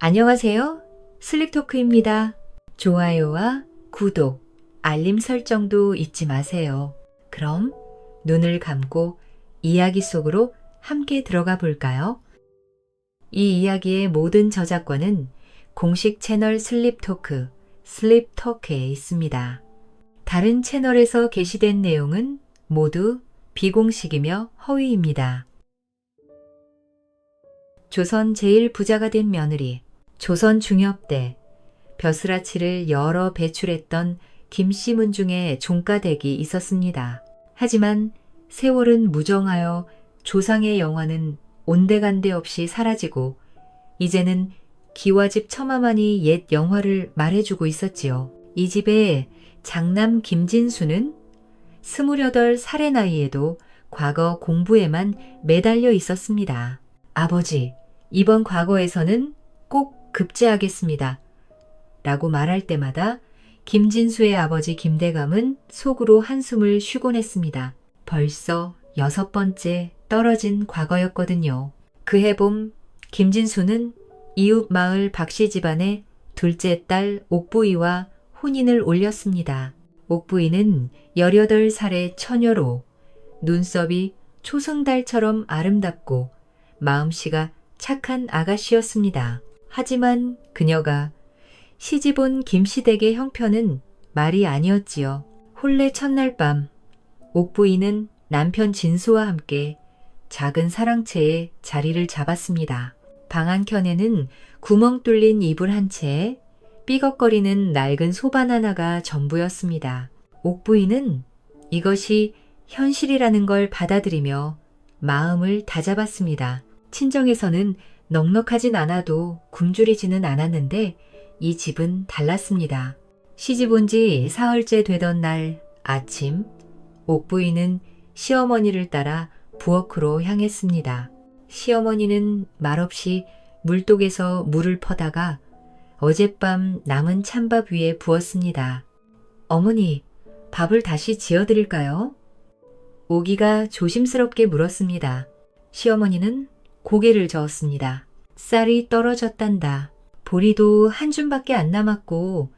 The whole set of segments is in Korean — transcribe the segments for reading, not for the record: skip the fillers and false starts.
안녕하세요. 슬립토크입니다. 좋아요와 구독, 알림 설정도 잊지 마세요. 그럼 눈을 감고 이야기 속으로 함께 들어가 볼까요? 이 이야기의 모든 저작권은 공식 채널 슬립토크, 슬립토크에 있습니다. 다른 채널에서 게시된 내용은 모두 비공식이며 허위입니다. 조선 제1부자가 된 며느리, 조선 중엽 때 벼슬아치를 여러 배출했던 김씨문 중에 종가댁이 있었습니다. 하지만 세월은 무정하여 조상의 영화는 온데간데 없이 사라지고 이제는 기와집 처마만이 옛 영화를 말해주고 있었지요. 이 집의 장남 김진수는 28살의 나이에도 과거 공부에만 매달려 있었습니다. 아버지, 이번 과거에서는 꼭 급제하겠습니다. 라고 말할 때마다 김진수의 아버지 김대감은 속으로 한숨을 쉬곤 했습니다. 벌써 6번째 떨어진 과거였거든요. 그해 봄 김진수는 이웃 마을 박씨 집안의 둘째 딸 옥부이와 혼인을 올렸습니다. 옥부이는 18살의 처녀로 눈썹이 초승달처럼 아름답고 마음씨가 착한 아가씨였습니다. 하지만 그녀가 시집온 김씨댁의 형편은 말이 아니었지요. 혼례 첫날 밤 옥부인은 남편 진수와 함께 작은 사랑채에 자리를 잡았습니다. 방 한켠에는 구멍 뚫린 이불 한 채에 삐걱거리는 낡은 소반 하나가 전부였습니다. 옥부인은 이것이 현실이라는 걸 받아들이며 마음을 다잡았습니다. 친정에서는 넉넉하진 않아도 굶주리지는 않았는데 이 집은 달랐습니다. 시집 온 지 사흘째 되던 날 아침, 옥부인은 시어머니를 따라 부엌으로 향했습니다. 시어머니는 말없이 물독에서 물을 퍼다가 어젯밤 남은 찬밥 위에 부었습니다. 어머니, 밥을 다시 지어드릴까요? 오기가 조심스럽게 물었습니다. 시어머니는 고개를 저었습니다. 쌀이 떨어졌단다. 보리도 한 줌밖에 안 남았고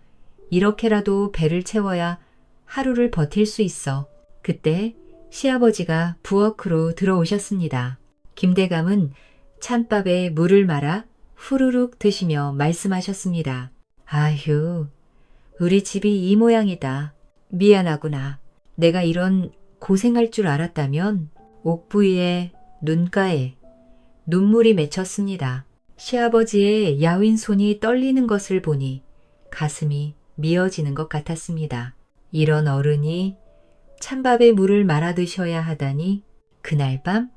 이렇게라도 배를 채워야 하루를 버틸 수 있어. 그때 시아버지가 부엌으로 들어오셨습니다. 김대감은 찬밥에 물을 말아 후루룩 드시며 말씀하셨습니다. 아휴, 우리 집이 이 모양이다. 미안하구나. 내가 이런 고생할 줄 알았다면. 옥부이의 눈가에 눈물이 맺혔습니다. 시아버지의 야윈 손이 떨리는 것을 보니 가슴이 미어지는 것 같았습니다. 이런 어른이 찬밥에 물을 말아 드셔야 하다니. 그날 밤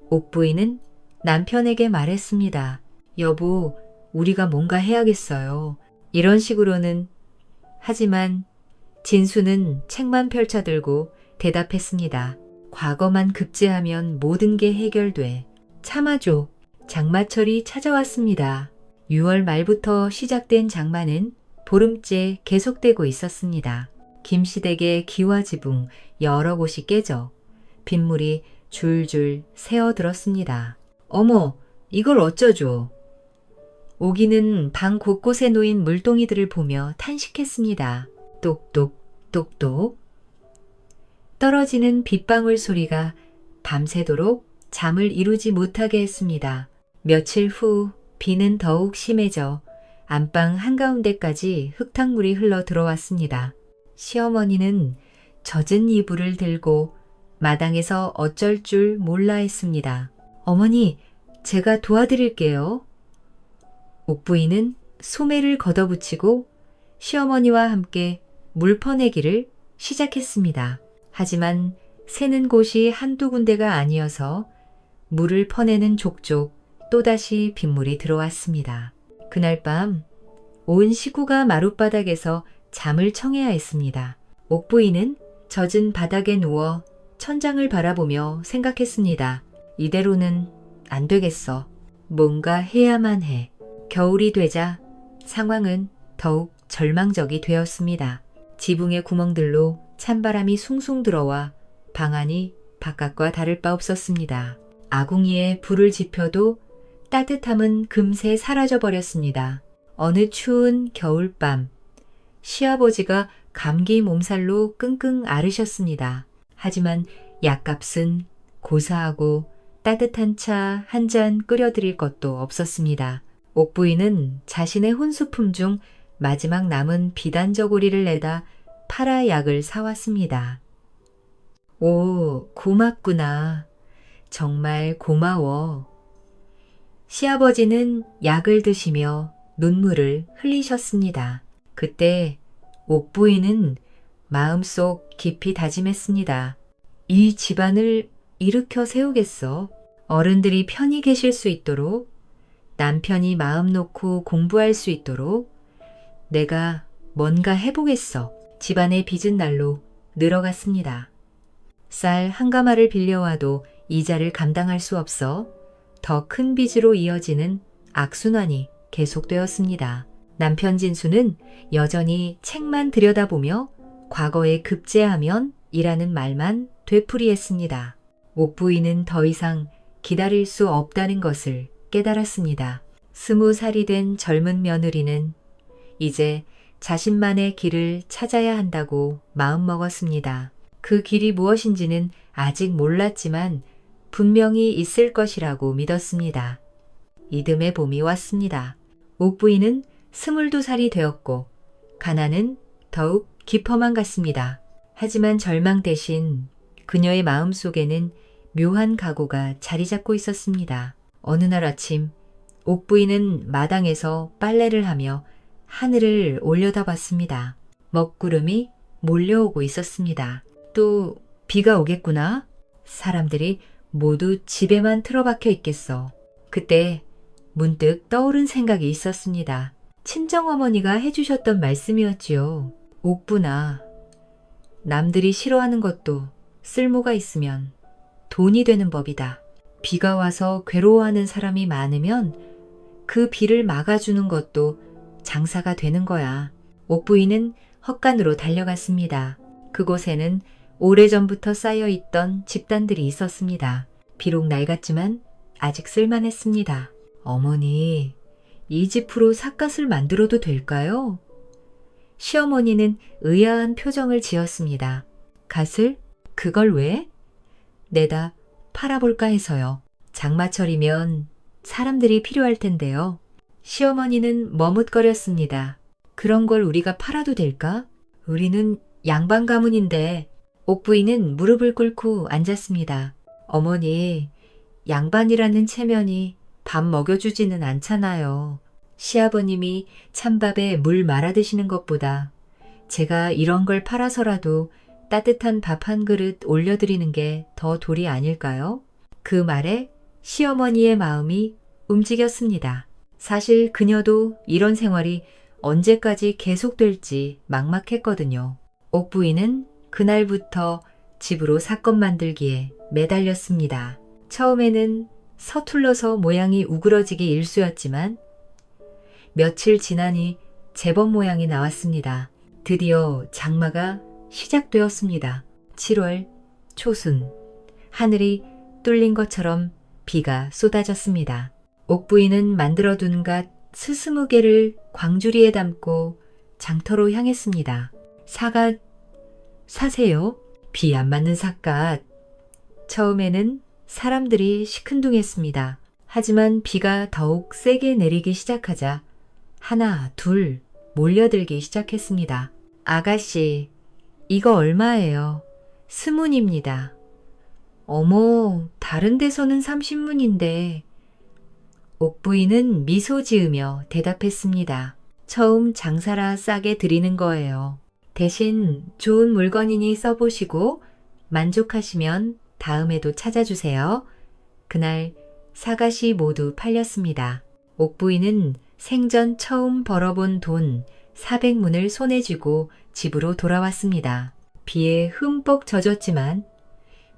옥부인은 남편에게 말했습니다. 여보, 우리가 뭔가 해야겠어요. 이런 식으로는. 하지만 진수는 책만 펼쳐들고 대답했습니다. 과거만 급제하면 모든 게 해결돼. 참아줘. 장마철이 찾아왔습니다. 6월 말부터 시작된 장마는 보름째 계속되고 있었습니다. 김씨댁의 기와지붕 여러 곳이 깨져 빗물이 줄줄 새어들었습니다. 어머, 이걸 어쩌죠? 오기는 방 곳곳에 놓인 물동이들을 보며 탄식했습니다. 똑똑 똑똑. 떨어지는 빗방울 소리가 밤새도록 잠을 이루지 못하게 했습니다. 며칠 후 비는 더욱 심해져 안방 한가운데까지 흙탕물이 흘러 들어왔습니다. 시어머니는 젖은 이불을 들고 마당에서 어쩔 줄 몰라 했습니다. 어머니, 제가 도와드릴게요. 옥부인은 소매를 걷어붙이고 시어머니와 함께 물 퍼내기를 시작했습니다. 하지만 새는 곳이 한두 군데가 아니어서 물을 퍼내는 족족 또다시 빗물이 들어왔습니다. 그날 밤 온 식구가 마룻바닥에서 잠을 청해야 했습니다. 옥부인은 젖은 바닥에 누워 천장을 바라보며 생각했습니다. 이대로는 안 되겠어. 뭔가 해야만 해. 겨울이 되자 상황은 더욱 절망적이 되었습니다. 지붕의 구멍들로 찬바람이 숭숭 들어와 방 안이 바깥과 다를 바 없었습니다. 아궁이에 불을 지펴도 따뜻함은 금세 사라져 버렸습니다. 어느 추운 겨울밤, 시아버지가 감기 몸살로 끙끙 앓으셨습니다. 하지만 약값은 고사하고 따뜻한 차 한 잔 끓여드릴 것도 없었습니다. 옥부인은 자신의 혼수품 중 마지막 남은 비단저고리를 내다 파라 약을 사왔습니다. 오, 고맙구나. 정말 고마워. 시아버지는 약을 드시며 눈물을 흘리셨습니다. 그때 옥부인은 마음속 깊이 다짐했습니다. 이 집안을 일으켜 세우겠어. 어른들이 편히 계실 수 있도록, 남편이 마음 놓고 공부할 수 있도록 내가 뭔가 해보겠어. 집안의 빚은 날로 늘어갔습니다. 쌀 한 가마를 빌려와도 이자를 감당할 수 없어 더 큰 빚으로 이어지는 악순환이 계속되었습니다. 남편 진수는 여전히 책만 들여다보며 과거에 급제하면 이라는 말만 되풀이했습니다. 옥부인은 더 이상 기다릴 수 없다는 것을 깨달았습니다. 20살이 된 젊은 며느리는 이제 자신만의 길을 찾아야 한다고 마음먹었습니다. 그 길이 무엇인지는 아직 몰랐지만 분명히 있을 것이라고 믿었습니다. 이듬해 봄이 왔습니다. 옥부인은 22살이 되었고 가난은 더욱 깊어만 갔습니다. 하지만 절망 대신 그녀의 마음속에는 묘한 각오가 자리 잡고 있었습니다. 어느 날 아침 옥부인은 마당에서 빨래를 하며 하늘을 올려다봤습니다. 먹구름이 몰려오고 있었습니다. 또 비가 오겠구나. 사람들이 모두 집에만 틀어박혀 있겠어. 그때 문득 떠오른 생각이 있었습니다. 친정어머니가 해주셨던 말씀이었지요. 옥부나 남들이 싫어하는 것도 쓸모가 있으면 돈이 되는 법이다. 비가 와서 괴로워하는 사람이 많으면 그 비를 막아주는 것도 장사가 되는 거야. 옥부인은 헛간으로 달려갔습니다. 그곳에는 오래전부터 쌓여있던 집단들이 있었습니다. 비록 낡았지만 아직 쓸만했습니다. 어머니, 이 집으로 삿갓을 만들어도 될까요? 시어머니는 의아한 표정을 지었습니다. 갓을? 그걸 왜? 내다 팔아볼까 해서요. 장마철이면 사람들이 필요할 텐데요. 시어머니는 머뭇거렸습니다. 그런 걸 우리가 팔아도 될까? 우리는 양반 가문인데. 옥부인은 무릎을 꿇고 앉았습니다. 어머니, 양반이라는 체면이 밥 먹여주지는 않잖아요. 시아버님이 찬밥에 물 말아 드시는 것보다 제가 이런 걸 팔아서라도 따뜻한 밥 한 그릇 올려드리는 게 더 도리 아닐까요? 그 말에 시어머니의 마음이 움직였습니다. 사실 그녀도 이런 생활이 언제까지 계속될지 막막했거든요. 옥부인은 그날부터 집으로 사건 만들기에 매달렸습니다. 처음에는 서툴러서 모양이 우그러지기 일쑤였지만 며칠 지나니 제법 모양이 나왔습니다. 드디어 장마가 시작되었습니다. 7월 초순, 하늘이 뚫린 것처럼 비가 쏟아졌습니다. 옥부인은 만들어둔 갓 스스무개를 광주리에 담고 장터로 향했습니다. 사갓 사세요? 비 안 맞는 삿갓. 처음에는 사람들이 시큰둥했습니다. 하지만 비가 더욱 세게 내리기 시작하자 하나, 둘 몰려들기 시작했습니다. 아가씨, 이거 얼마예요? 20문입니다. 어머, 다른 데서는 30문인데. 옥부인은 미소 지으며 대답했습니다. 처음 장사라 싸게 드리는 거예요. 대신 좋은 물건이니 써보시고 만족하시면 다음에도 찾아주세요. 그날 사갓이 모두 팔렸습니다. 옥부인은 생전 처음 벌어본 돈 400문을 손에 쥐고 집으로 돌아왔습니다. 비에 흠뻑 젖었지만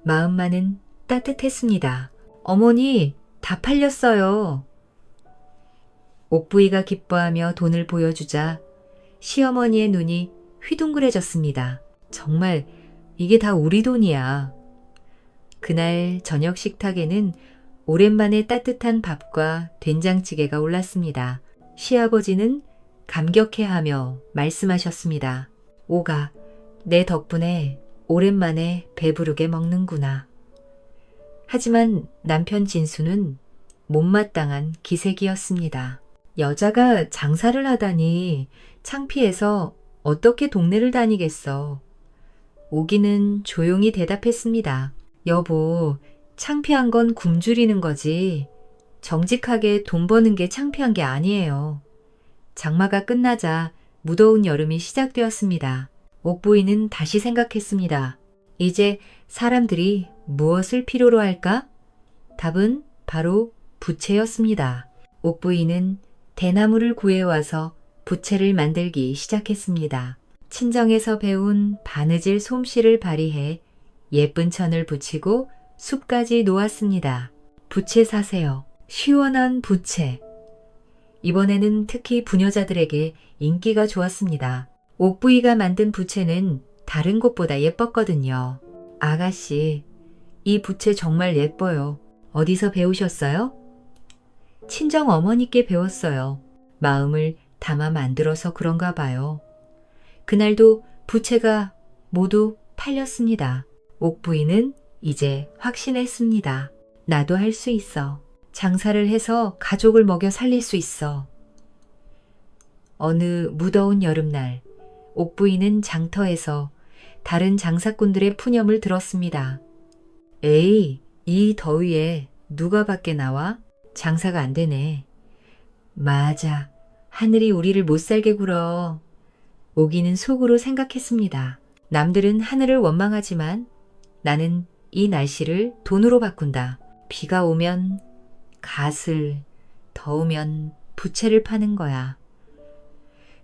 마음만은 따뜻했습니다. 어머니, 다 팔렸어요. 옥부이가 기뻐하며 돈을 보여주자 시어머니의 눈이 휘둥그레졌습니다. 정말 이게 다 우리 돈이야. 그날 저녁 식탁에는 오랜만에 따뜻한 밥과 된장찌개가 올랐습니다. 시아버지는 감격해하며 말씀하셨습니다. 오가, 내 덕분에 오랜만에 배부르게 먹는구나. 하지만 남편 진수는 못마땅한 기색이었습니다. 여자가 장사를 하다니 창피해서 어떻게 동네를 다니겠어. 오기는 조용히 대답했습니다. 여보, 창피한 건 굶주리는 거지. 정직하게 돈 버는 게 창피한 게 아니에요. 장마가 끝나자 무더운 여름이 시작되었습니다. 옥부인은 다시 생각했습니다. 이제 사람들이 무엇을 필요로 할까? 답은 바로 부채였습니다. 옥부인은 대나무를 구해와서 부채를 만들기 시작했습니다. 친정에서 배운 바느질 솜씨를 발휘해 예쁜 천을 붙이고 숲까지 놓았습니다. 부채 사세요. 시원한 부채. 이번에는 특히 부녀자들에게 인기가 좋았습니다. 옥부이가 만든 부채는 다른 곳보다 예뻤거든요. 아가씨, 이 부채 정말 예뻐요. 어디서 배우셨어요? 친정 어머니께 배웠어요. 마음을 담아 만들어서 그런가 봐요. 그날도 부채가 모두 팔렸습니다. 옥부인은 이제 확신했습니다. 나도 할 수 있어. 장사를 해서 가족을 먹여 살릴 수 있어. 어느 무더운 여름날, 옥부인은 장터에서 다른 장사꾼들의 푸념을 들었습니다. 에이, 이 더위에 누가 밖에 나와? 장사가 안 되네. 맞아. 하늘이 우리를 못 살게 굴어. 오기는 속으로 생각했습니다. 남들은 하늘을 원망하지만 나는 이 날씨를 돈으로 바꾼다. 비가 오면 갓을, 더우면 부채를 파는 거야.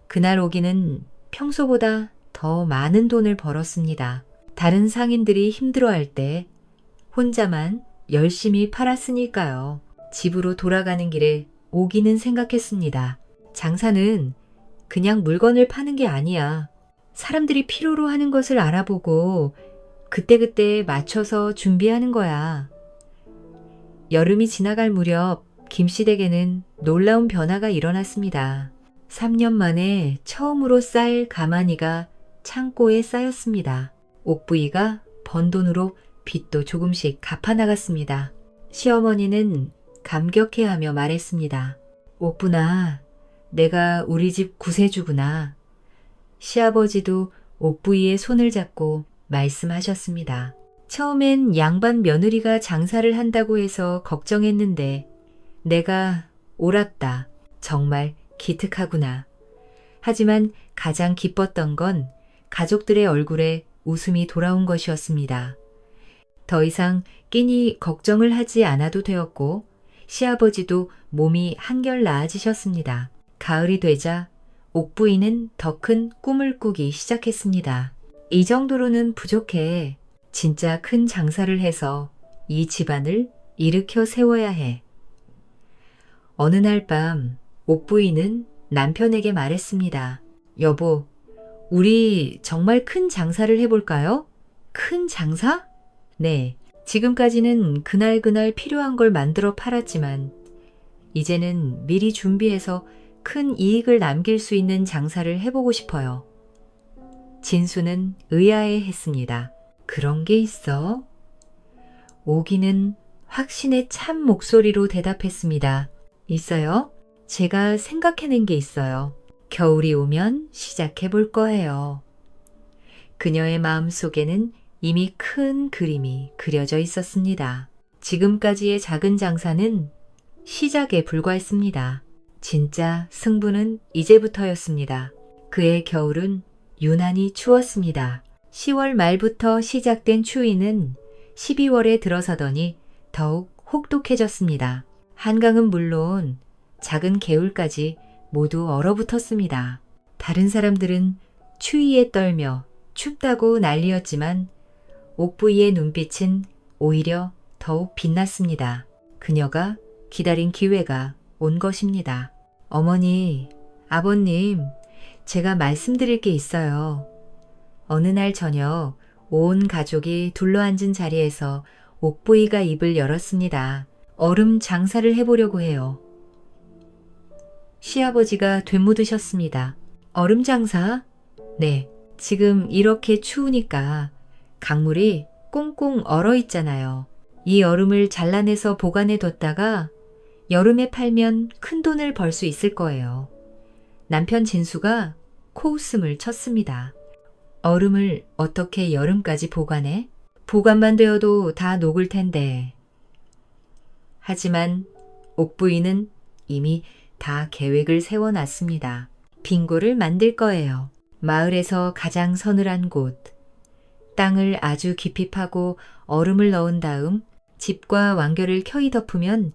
그날 오기는 평소보다 더 많은 돈을 벌었습니다. 다른 상인들이 힘들어할 때 혼자만 열심히 팔았으니까요. 집으로 돌아가는 길에 오기는 생각했습니다. 장사는 그냥 물건을 파는 게 아니야. 사람들이 필요로 하는 것을 알아보고 그때그때 맞춰서 준비하는 거야. 여름이 지나갈 무렵 김씨댁에는 놀라운 변화가 일어났습니다. 3년 만에 처음으로 쌀 가마니가 창고에 쌓였습니다. 옥부이가 번 돈으로 빚도 조금씩 갚아나갔습니다. 시어머니는 감격해하며 말했습니다. 옥부나, 내가 우리 집 구세주구나. 시아버지도 옥부이의 손을 잡고 말씀하셨습니다. 처음엔 양반 며느리가 장사를 한다고 해서 걱정했는데 내가 옳았다. 정말 기특하구나. 하지만 가장 기뻤던 건 가족들의 얼굴에 웃음이 돌아온 것이었습니다. 더 이상 끼니 걱정을 하지 않아도 되었고 시아버지도 몸이 한결 나아지셨습니다. 가을이 되자 옥부인은 더 큰 꿈을 꾸기 시작했습니다. 이 정도로는 부족해. 진짜 큰 장사를 해서 이 집안을 일으켜 세워야 해. 어느 날 밤 옥부인은 남편에게 말했습니다. 여보, 우리 정말 큰 장사를 해볼까요? 큰 장사? 네, 지금까지는 그날그날 필요한 걸 만들어 팔았지만 이제는 미리 준비해서 큰 이익을 남길 수 있는 장사를 해보고 싶어요. 진수는 의아해했습니다. 그런 게 있어? 오기는 확신에 찬 목소리로 대답했습니다. 있어요? 제가 생각해낸 게 있어요. 겨울이 오면 시작해 볼 거예요. 그녀의 마음속에는 이미 큰 그림이 그려져 있었습니다. 지금까지의 작은 장사는 시작에 불과했습니다. 진짜 승부는 이제부터였습니다. 그의 겨울은 유난히 추웠습니다. 10월 말부터 시작된 추위는 12월에 들어서더니 더욱 혹독해졌습니다. 한강은 물론 작은 개울까지 모두 얼어붙었습니다. 다른 사람들은 추위에 떨며 춥다고 난리였지만 옥부이의 눈빛은 오히려 더욱 빛났습니다. 그녀가 기다린 기회가 온 것입니다. 어머니, 아버님, 제가 말씀드릴 게 있어요. 어느 날 저녁 온 가족이 둘러앉은 자리에서 옥부이가 입을 열었습니다. 얼음 장사를 해보려고 해요. 시아버지가 되묻으셨습니다. 얼음 장사? 네, 지금 이렇게 추우니까 강물이 꽁꽁 얼어 있잖아요. 이 얼음을 잘라내서 보관해 뒀다가 여름에 팔면 큰 돈을 벌 수 있을 거예요. 남편 진수가 코웃음을 쳤습니다. 얼음을 어떻게 여름까지 보관해? 보관만 되어도 다 녹을 텐데. 하지만 옥부인은 이미 다 계획을 세워놨습니다. 빙고를 만들 거예요. 마을에서 가장 서늘한 곳. 땅을 아주 깊이 파고 얼음을 넣은 다음 집과 완결을 켜이 덮으면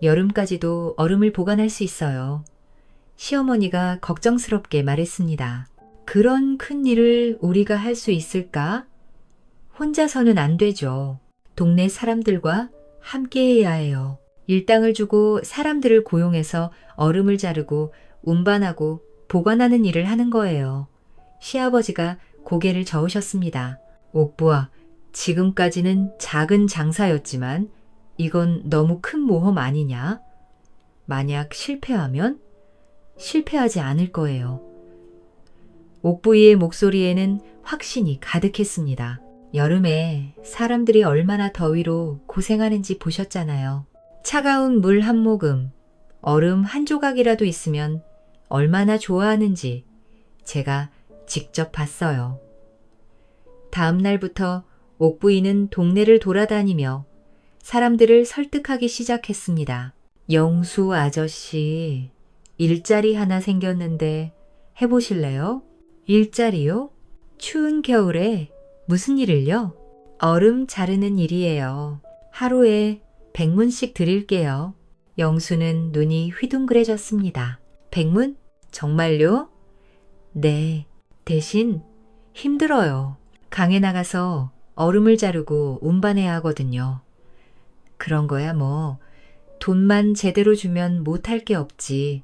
여름까지도 얼음을 보관할 수 있어요. 시어머니가 걱정스럽게 말했습니다. 그런 큰 일을 우리가 할 수 있을까? 혼자서는 안 되죠. 동네 사람들과 함께 해야 해요. 일당을 주고 사람들을 고용해서 얼음을 자르고 운반하고 보관하는 일을 하는 거예요. 시아버지가 고개를 저으셨습니다. 옥부아, 지금까지는 작은 장사였지만 이건 너무 큰 모험 아니냐? 만약 실패하면? 실패하지 않을 거예요. 옥부이의 목소리에는 확신이 가득했습니다. 여름에 사람들이 얼마나 더위로 고생하는지 보셨잖아요. 차가운 물 한 모금, 얼음 한 조각이라도 있으면 얼마나 좋아하는지 제가 직접 봤어요. 다음 날부터 옥부인은 동네를 돌아다니며 사람들을 설득하기 시작했습니다. 영수 아저씨, 일자리 하나 생겼는데 해보실래요? 일자리요? 추운 겨울에 무슨 일을요? 얼음 자르는 일이에요. 하루에 100문씩 드릴게요. 영수는 눈이 휘둥그레졌습니다. 100문? 정말요? 네, 대신 힘들어요. 강에 나가서 얼음을 자르고 운반해야 하거든요. 그런 거야 뭐 돈만 제대로 주면 못할 게 없지.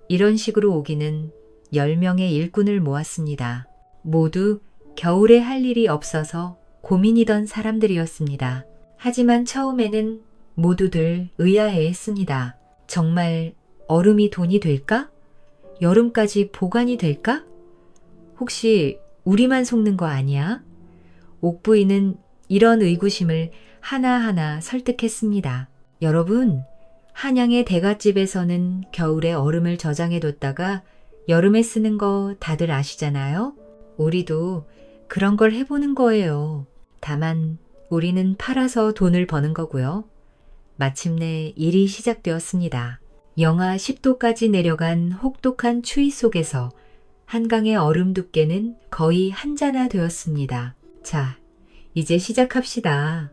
이런 식으로 오기는 10명의 일꾼을 모았습니다. 모두 겨울에 할 일이 없어서 고민이던 사람들이었습니다. 하지만 처음에는 모두들 의아해했습니다. 정말 얼음이 돈이 될까? 여름까지 보관이 될까? 혹시 우리만 속는 거 아니야? 옥부인은 이런 의구심을 하나하나 설득했습니다. 여러분, 한양의 대갓집에서는 겨울에 얼음을 저장해뒀다가 여름에 쓰는 거 다들 아시잖아요? 우리도 그런 걸 해보는 거예요. 다만 우리는 팔아서 돈을 버는 거고요. 마침내 일이 시작되었습니다. 영하 10도까지 내려간 혹독한 추위 속에서 한강의 얼음 두께는 거의 한 자나 되었습니다. 자, 이제 시작합시다.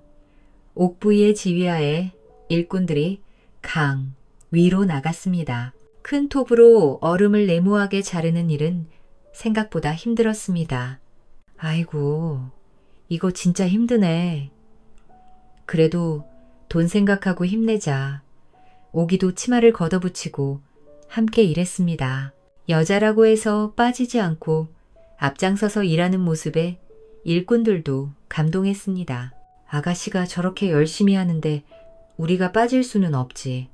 옥부이의 지휘하에 일꾼들이 강 위로 나갔습니다. 큰 톱으로 얼음을 네모하게 자르는 일은 생각보다 힘들었습니다. 아이고, 이거 진짜 힘드네. 그래도 돈 생각하고 힘내자. 오기도 치마를 걷어붙이고 함께 일했습니다. 여자라고 해서 빠지지 않고 앞장서서 일하는 모습에 일꾼들도 감동했습니다. 아가씨가 저렇게 열심히 하는데 우리가 빠질 수는 없지.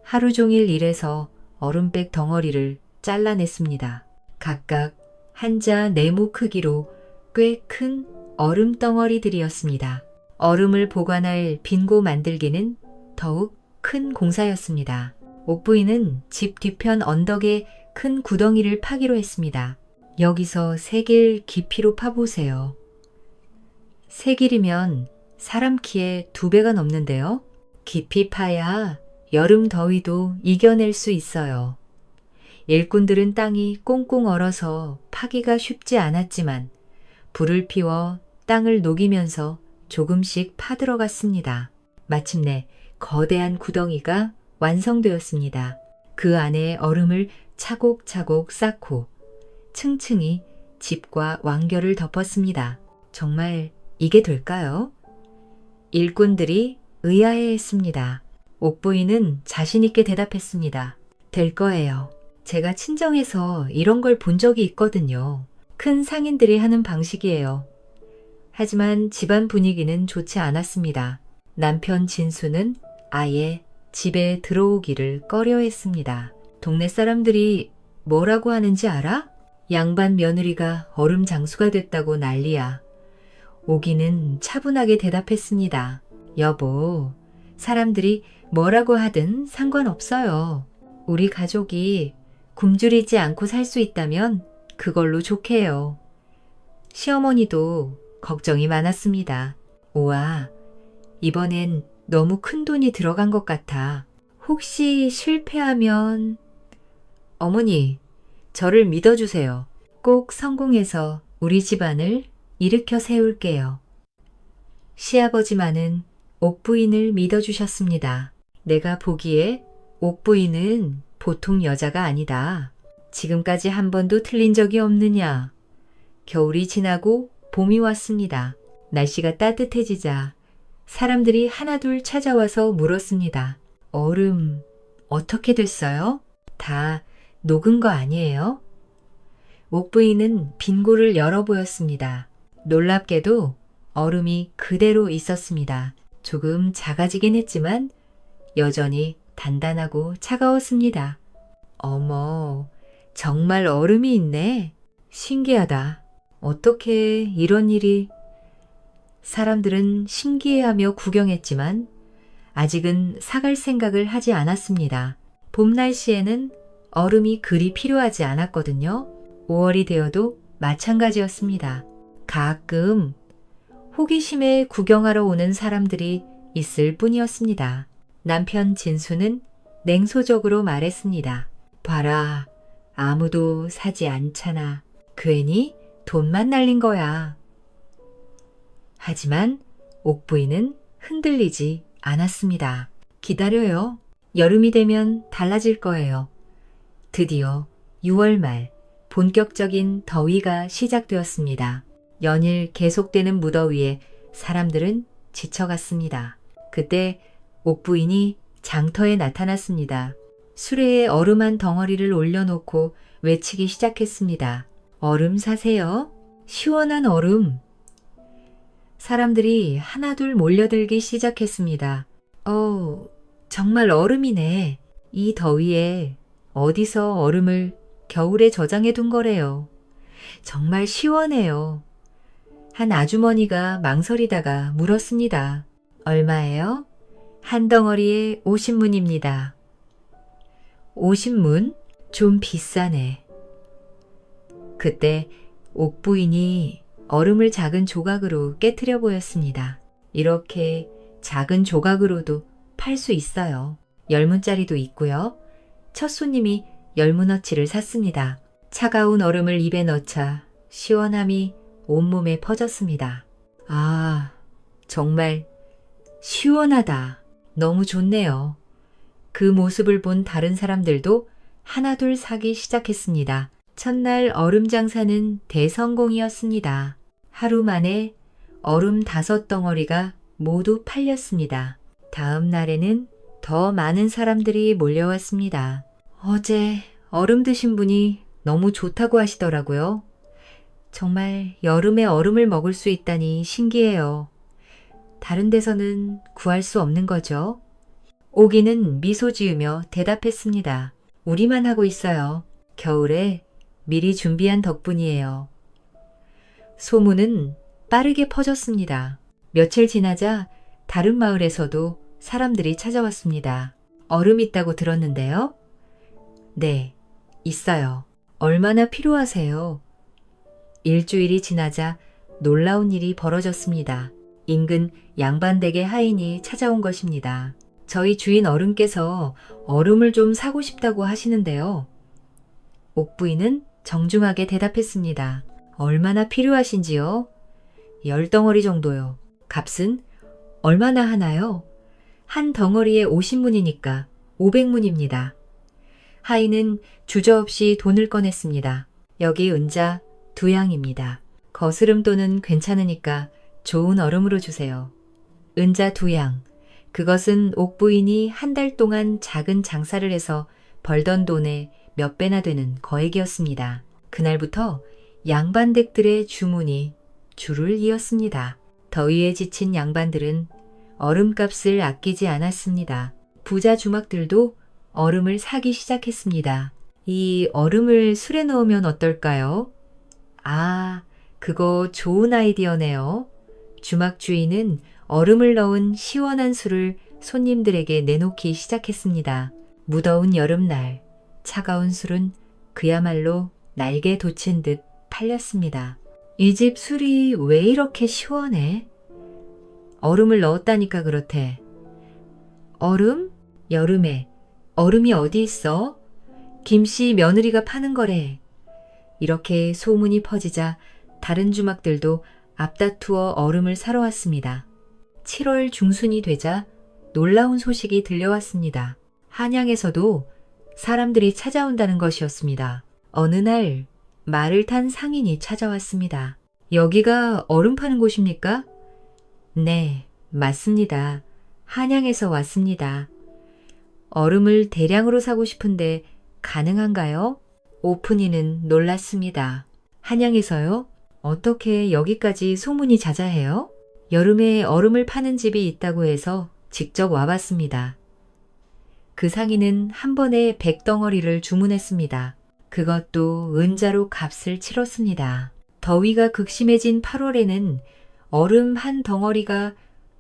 하루 종일 일해서 얼음백 덩어리를 잘라냈습니다. 각각 한자 네모 크기로 꽤 큰 얼음 덩어리들이었습니다. 얼음을 보관할 빙고 만들기는 더욱 큰 공사였습니다. 옥부인은 집 뒤편 언덕에 큰 구덩이를 파기로 했습니다. 여기서 3길 깊이로 파보세요. 3길이면 사람 키의 2배가 넘는데요. 깊이 파야 여름 더위도 이겨낼 수 있어요. 일꾼들은 땅이 꽁꽁 얼어서 파기가 쉽지 않았지만 불을 피워 땅을 녹이면서 조금씩 파들어갔습니다. 마침내 거대한 구덩이가 완성되었습니다. 그 안에 얼음을 차곡차곡 쌓고 층층이 집과 완결을 덮었습니다. 정말 이게 될까요? 일꾼들이 의아해했습니다. 옥부인은 자신있게 대답했습니다. 될 거예요. 제가 친정에서 이런 걸 본 적이 있거든요. 큰 상인들이 하는 방식이에요. 하지만 집안 분위기는 좋지 않았습니다. 남편 진수는 아예 집에 들어오기를 꺼려했습니다. 동네 사람들이 뭐라고 하는지 알아? 양반 며느리가 얼음 장수가 됐다고 난리야. 오기는 차분하게 대답했습니다. 여보, 사람들이 뭐라고 하든 상관없어요. 우리 가족이 굶주리지 않고 살 수 있다면 그걸로 좋게요. 시어머니도 걱정이 많았습니다. 오아, 이번엔 너무 큰 돈이 들어간 것 같아. 혹시 실패하면... 어머니, 저를 믿어주세요. 꼭 성공해서 우리 집안을 일으켜 세울게요. 시아버지만은 옥부인을 믿어주셨습니다. 내가 보기에 옥부인은 보통 여자가 아니다. 지금까지 한 번도 틀린 적이 없느냐. 겨울이 지나고 봄이 왔습니다. 날씨가 따뜻해지자 사람들이 하나둘 찾아와서 물었습니다. 얼음 어떻게 됐어요? 다 녹은 거 아니에요? 옥부인은 빈고를 열어 보였습니다. 놀랍게도 얼음이 그대로 있었습니다. 조금 작아지긴 했지만 여전히 단단하고 차가웠습니다. 어머, 정말 얼음이 있네. 신기하다. 어떻게 이런 일이... 사람들은 신기해하며 구경했지만 아직은 사갈 생각을 하지 않았습니다. 봄 날씨에는 얼음이 그리 필요하지 않았거든요. 5월이 되어도 마찬가지였습니다. 가끔 호기심에 구경하러 오는 사람들이 있을 뿐이었습니다. 남편 진수는 냉소적으로 말했습니다. 봐라, 아무도 사지 않잖아. 괜히 돈만 날린 거야. 하지만 옥부인은 흔들리지 않았습니다. 기다려요. 여름이 되면 달라질 거예요. 드디어 6월 말 본격적인 더위가 시작되었습니다. 연일 계속되는 무더위에 사람들은 지쳐갔습니다. 그때 옥부인이 장터에 나타났습니다. 수레에 얼음 한 덩어리를 올려놓고 외치기 시작했습니다. 얼음 사세요. 시원한 얼음. 사람들이 하나둘 몰려들기 시작했습니다. 정말 얼음이네. 이 더위에 어디서 얼음을 겨울에 저장해 둔 거래요. 정말 시원해요. 한 아주머니가 망설이다가 물었습니다. 얼마예요? 한 덩어리에 50문입니다. 50문? 좀 비싸네. 그때 옥부인이 얼음을 작은 조각으로 깨트려 보였습니다. 이렇게 작은 조각으로도 팔 수 있어요. 10문짜리도 있고요. 첫 손님이 10문어치를 샀습니다. 차가운 얼음을 입에 넣자 시원함이 온몸에 퍼졌습니다. 아, 정말 시원하다. 너무 좋네요. 그 모습을 본 다른 사람들도 하나둘 사기 시작했습니다. 첫날 얼음 장사는 대성공이었습니다. 하루 만에 얼음 5덩어리가 모두 팔렸습니다. 다음 날에는 더 많은 사람들이 몰려왔습니다. 어제 얼음 드신 분이 너무 좋다고 하시더라고요. 정말 여름에 얼음을 먹을 수 있다니 신기해요. 다른 데서는 구할 수 없는 거죠. 오기는 미소 지으며 대답했습니다. 우리만 하고 있어요. 겨울에 미리 준비한 덕분이에요. 소문은 빠르게 퍼졌습니다. 며칠 지나자 다른 마을에서도 사람들이 찾아왔습니다. 얼음 있다고 들었는데요? 네, 있어요. 얼마나 필요하세요? 일주일이 지나자 놀라운 일이 벌어졌습니다. 인근 양반댁의 하인이 찾아온 것입니다. 저희 주인 어른께서 얼음을 좀 사고 싶다고 하시는데요. 옥부인은 정중하게 대답했습니다. 얼마나 필요하신지요? 10덩어리 정도요. 값은 얼마나 하나요? 한 덩어리에 50문이니까 500문입니다. 하인은 주저없이 돈을 꺼냈습니다. 여기 은자 2양입니다. 거스름 돈은 괜찮으니까 좋은 얼음으로 주세요. 은자 2양. 그것은 옥부인이 한 달 동안 작은 장사를 해서 벌던 돈의 몇 배나 되는 거액이었습니다. 그날부터 양반댁들의 주문이 줄을 이었습니다. 더위에 지친 양반들은 얼음값을 아끼지 않았습니다. 부자 주막들도 얼음을 사기 시작했습니다. 이 얼음을 술에 넣으면 어떨까요? 아, 그거 좋은 아이디어네요. 주막 주인은 얼음을 넣은 시원한 술을 손님들에게 내놓기 시작했습니다. 무더운 여름날, 차가운 술은 그야말로 날개 돋친 듯 팔렸습니다. 이 집 술이 왜 이렇게 시원해? 얼음을 넣었다니까 그렇대. 얼음? 여름에. 얼음이 어디 있어? 김씨 며느리가 파는 거래. 이렇게 소문이 퍼지자 다른 주막들도 앞다투어 얼음을 사러 왔습니다. 7월 중순이 되자 놀라운 소식이 들려왔습니다. 한양에서도 사람들이 찾아온다는 것이었습니다. 어느 날 말을 탄 상인이 찾아왔습니다. 여기가 얼음 파는 곳입니까? 네, 맞습니다. 한양에서 왔습니다. 얼음을 대량으로 사고 싶은데 가능한가요? 오픈이는 놀랐습니다. 한양에서요? 어떻게 여기까지 소문이 자자해요? 여름에 얼음을 파는 집이 있다고 해서 직접 와봤습니다. 그 상인은 한 번에 100덩어리를 주문했습니다. 그것도 은자로 값을 치렀습니다. 더위가 극심해진 8월에는 얼음 한 덩어리가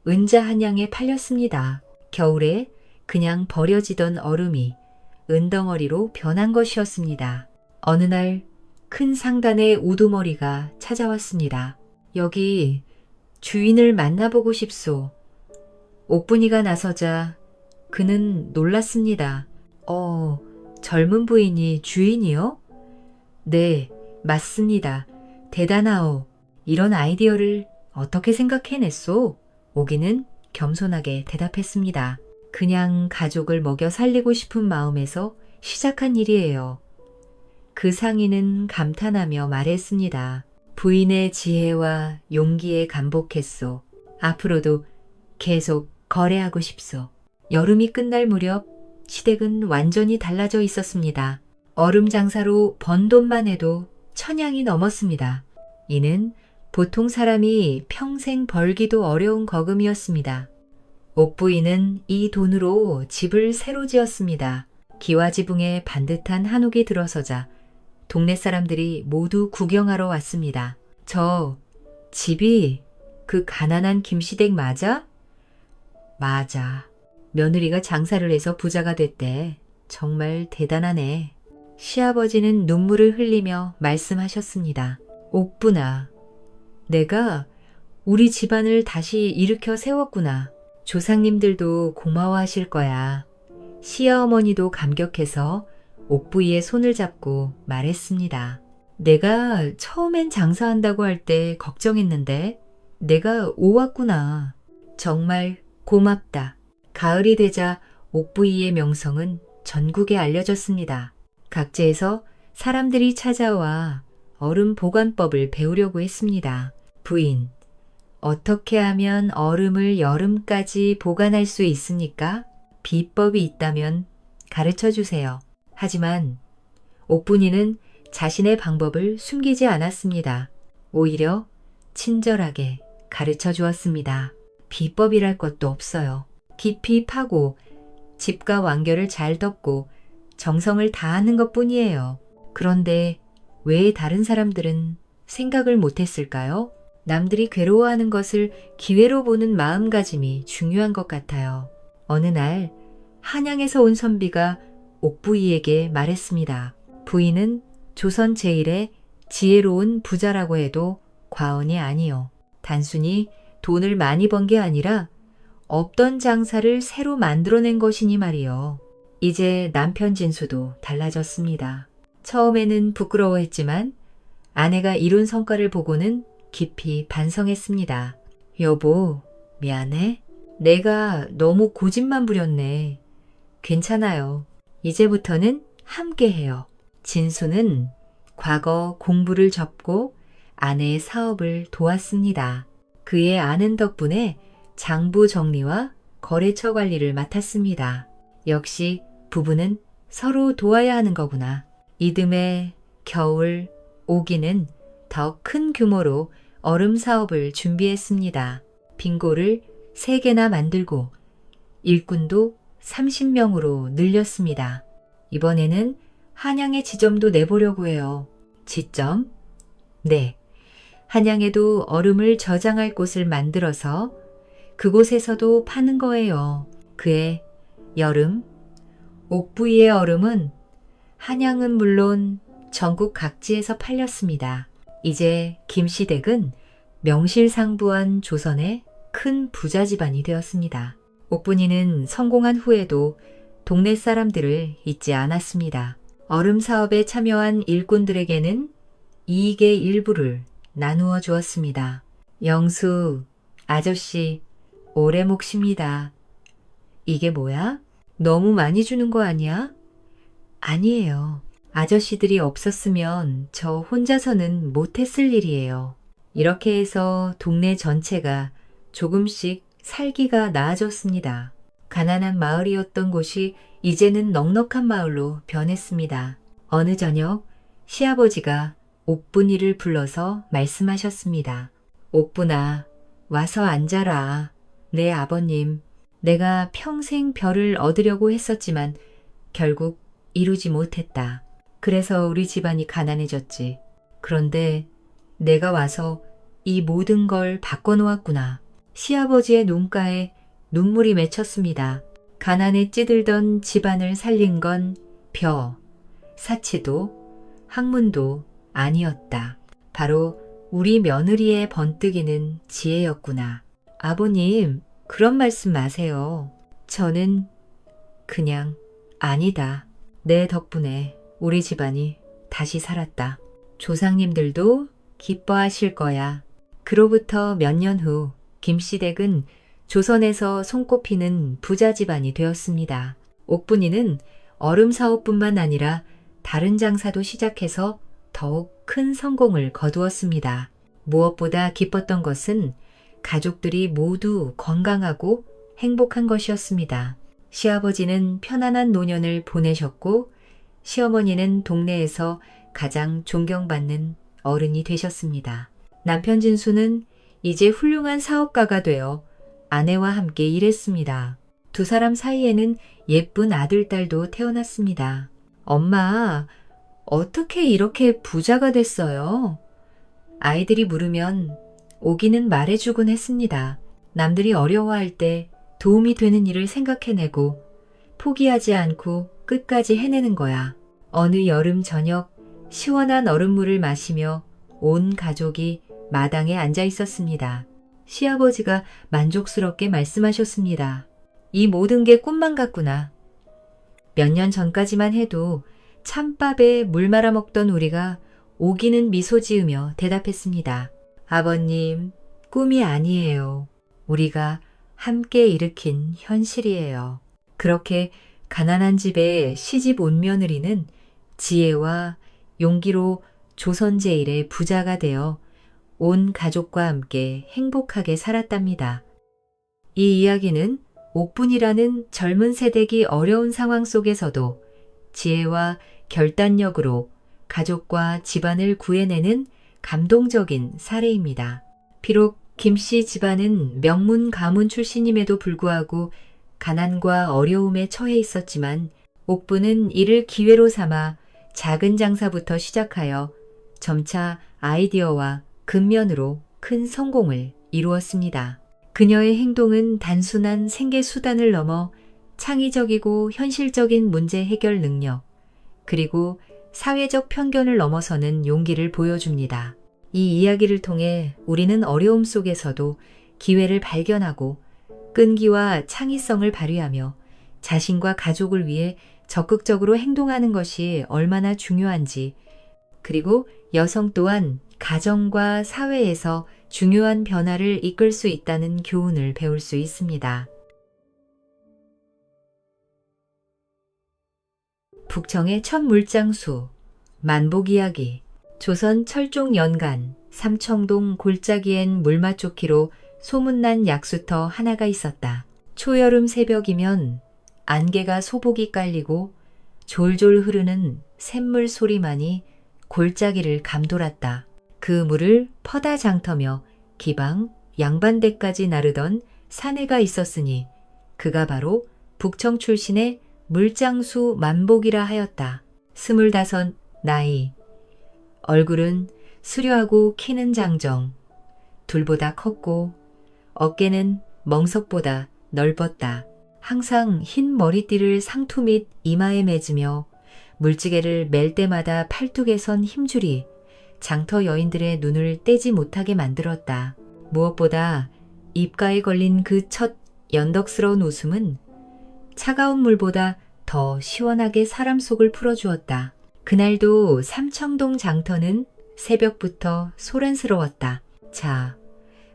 은자 한 양에 팔렸습니다. 겨울에 그냥 버려지던 얼음이 은덩어리로 변한 것이었습니다. 어느 날 큰 상단의 우두머리가 찾아왔습니다. 여기 주인을 만나보고 싶소. 옥분이가 나서자 그는 놀랐습니다. 젊은 부인이 주인이요? 네, 맞습니다. 대단하오. 이런 아이디어를 어떻게 생각해냈소? 오기는 겸손하게 대답했습니다. 그냥 가족을 먹여 살리고 싶은 마음에서 시작한 일이에요. 그 상인은 감탄하며 말했습니다. 부인의 지혜와 용기에 감복했소. 앞으로도 계속 거래하고 싶소. 여름이 끝날 무렵 시댁은 완전히 달라져 있었습니다. 얼음 장사로 번 돈만 해도 1000양이 넘었습니다. 이는 보통 사람이 평생 벌기도 어려운 거금이었습니다. 옥부인은 이 돈으로 집을 새로 지었습니다. 기와지붕에 반듯한 한옥이 들어서자 동네 사람들이 모두 구경하러 왔습니다. 저 집이 그 가난한 김시댁 맞아? 맞아. 며느리가 장사를 해서 부자가 됐대. 정말 대단하네. 시아버지는 눈물을 흘리며 말씀하셨습니다. 옥부나, 내가 우리 집안을 다시 일으켜 세웠구나. 조상님들도 고마워하실 거야. 시어머니도 감격해서 옥부이의 손을 잡고 말했습니다. 내가 처음엔 장사한다고 할 때 걱정했는데 내가 오왔구나. 정말 고맙다. 가을이 되자 옥부이의 명성은 전국에 알려졌습니다. 각지에서 사람들이 찾아와 얼음 보관법을 배우려고 했습니다. 부인, 어떻게 하면 얼음을 여름까지 보관할 수 있습니까? 비법이 있다면 가르쳐 주세요. 하지만 옥분이는 자신의 방법을 숨기지 않았습니다. 오히려 친절하게 가르쳐 주었습니다. 비법이랄 것도 없어요. 깊이 파고 집과 완결을 잘 덮고 정성을 다하는 것뿐이에요. 그런데 왜 다른 사람들은 생각을 못했을까요? 남들이 괴로워하는 것을 기회로 보는 마음가짐이 중요한 것 같아요. 어느 날 한양에서 온 선비가 옥부이에게 말했습니다. 부인은 조선 제1의 지혜로운 부자라고 해도 과언이 아니요. 단순히 돈을 많이 번 게 아니라 없던 장사를 새로 만들어낸 것이니 말이요. 이제 남편 진수도 달라졌습니다. 처음에는 부끄러워했지만 아내가 이룬 성과를 보고는 깊이 반성했습니다. 여보, 미안해. 내가 너무 고집만 부렸네. 괜찮아요. 이제부터는 함께해요. 진수는 과거 공부를 접고 아내의 사업을 도왔습니다. 그의 아는 덕분에 장부 정리와 거래처 관리를 맡았습니다. 역시 부부는 서로 도와야 하는 거구나. 이듬해 겨울 오기는 더 큰 규모로 얼음 사업을 준비했습니다. 빙고를 3개나 만들고 일꾼도 30명으로 늘렸습니다. 이번에는 한양의 지점도 내보려고 해요. 지점? 네. 한양에도 얼음을 저장할 곳을 만들어서 그곳에서도 파는 거예요. 그의 여름, 옥부이의 얼음은 한양은 물론 전국 각지에서 팔렸습니다. 이제 김시댁은 명실상부한 조선의 큰 부자 집안이 되었습니다. 옥분이는 성공한 후에도 동네 사람들을 잊지 않았습니다. 얼음 사업에 참여한 일꾼들에게는 이익의 일부를 나누어 주었습니다. 영수, 아저씨, 오래 몫입니다. 이게 뭐야? 너무 많이 주는 거 아니야? 아니에요. 아저씨들이 없었으면 저 혼자서는 못했을 일이에요. 이렇게 해서 동네 전체가 조금씩 살기가 나아졌습니다. 가난한 마을이었던 곳이 이제는 넉넉한 마을로 변했습니다. 어느 저녁 시아버지가 옥분이를 불러서 말씀하셨습니다. 옥분아, 와서 앉아라. 네 아버님, 내가 평생 별을 얻으려고 했었지만 결국 이루지 못했다. 그래서 우리 집안이 가난해졌지. 그런데 내가 와서 이 모든 걸 바꿔놓았구나. 시아버지의 눈가에 눈물이 맺혔습니다. 가난에 찌들던 집안을 살린 건 벼, 사치도, 학문도 아니었다. 바로 우리 며느리의 번뜩이는 지혜였구나. 아버님, 그런 말씀 마세요. 저는 그냥 아니다. 내 덕분에 우리 집안이 다시 살았다. 조상님들도 기뻐하실 거야. 그로부터 몇 년 후 김시댁은 조선에서 손꼽히는 부자 집안이 되었습니다. 옥분이는 얼음 사업뿐만 아니라 다른 장사도 시작해서 더욱 큰 성공을 거두었습니다. 무엇보다 기뻤던 것은 가족들이 모두 건강하고 행복한 것이었습니다. 시아버지는 편안한 노년을 보내셨고 시어머니는 동네에서 가장 존경받는 어른이 되셨습니다. 남편 진수는 이제 훌륭한 사업가가 되어 아내와 함께 일했습니다. 두 사람 사이에는 예쁜 아들, 딸도 태어났습니다. 엄마, 어떻게 이렇게 부자가 됐어요? 아이들이 물으면 오기는 말해주곤 했습니다. 남들이 어려워할 때 도움이 되는 일을 생각해내고 포기하지 않고 끝까지 해내는 거야. 어느 여름 저녁 시원한 얼음물을 마시며 온 가족이 마당에 앉아 있었습니다. 시아버지가 만족스럽게 말씀하셨습니다. 이 모든 게 꿈만 같구나. 몇 년 전까지만 해도 찬밥에 물 말아 먹던 우리가 오기는 미소 지으며 대답했습니다. 아버님, 꿈이 아니에요. 우리가 함께 일으킨 현실이에요. 그렇게 가난한 집에 시집 온 며느리는 지혜와 용기로 조선제일의 부자가 되어 온 가족과 함께 행복하게 살았답니다. 이 이야기는 옥분이라는 젊은 세대기 어려운 상황 속에서도 지혜와 결단력으로 가족과 집안을 구해내는 감동적인 사례입니다. 비록 김씨 집안은 명문 가문 출신임에도 불구하고 가난과 어려움에 처해 있었지만 옥분은 이를 기회로 삼아 작은 장사부터 시작하여 점차 아이디어와 근면으로 큰 성공을 이루었습니다. 그녀의 행동은 단순한 생계 수단을 넘어 창의적이고 현실적인 문제 해결 능력, 그리고 사회적 편견을 넘어서는 용기를 보여줍니다. 이 이야기를 통해 우리는 어려움 속에서도 기회를 발견하고 끈기와 창의성을 발휘하며 자신과 가족을 위해 적극적으로 행동하는 것이 얼마나 중요한지, 그리고 여성 또한 가정과 사회에서 중요한 변화를 이끌 수 있다는 교훈을 배울 수 있습니다. 북청의 첫 물장수, 만복 이야기. 조선 철종 연간 삼청동 골짜기엔 물맛좋기로 소문난 약수터 하나가 있었다. 초여름 새벽이면 안개가 소복이 깔리고 졸졸 흐르는 샘물 소리만이 골짜기를 감돌았다. 그 물을 퍼다 장터며 기방, 양반대까지 나르던 사내가 있었으니 그가 바로 북청 출신의 물장수 만복이라 하였다. 25 나이. 얼굴은 수려하고 키는 장정. 둘보다 컸고 어깨는 멍석보다 넓었다. 항상 흰 머리띠를 상투 및 이마에 맺으며 물지개를 맬 때마다 팔뚝에 선 힘줄이 장터 여인들의 눈을 떼지 못하게 만들었다. 무엇보다 입가에 걸린 그 첫 연덕스러운 웃음은 차가운 물보다 더 시원하게 사람 속을 풀어주었다. 그날도 삼청동 장터는 새벽부터 소란스러웠다. 자,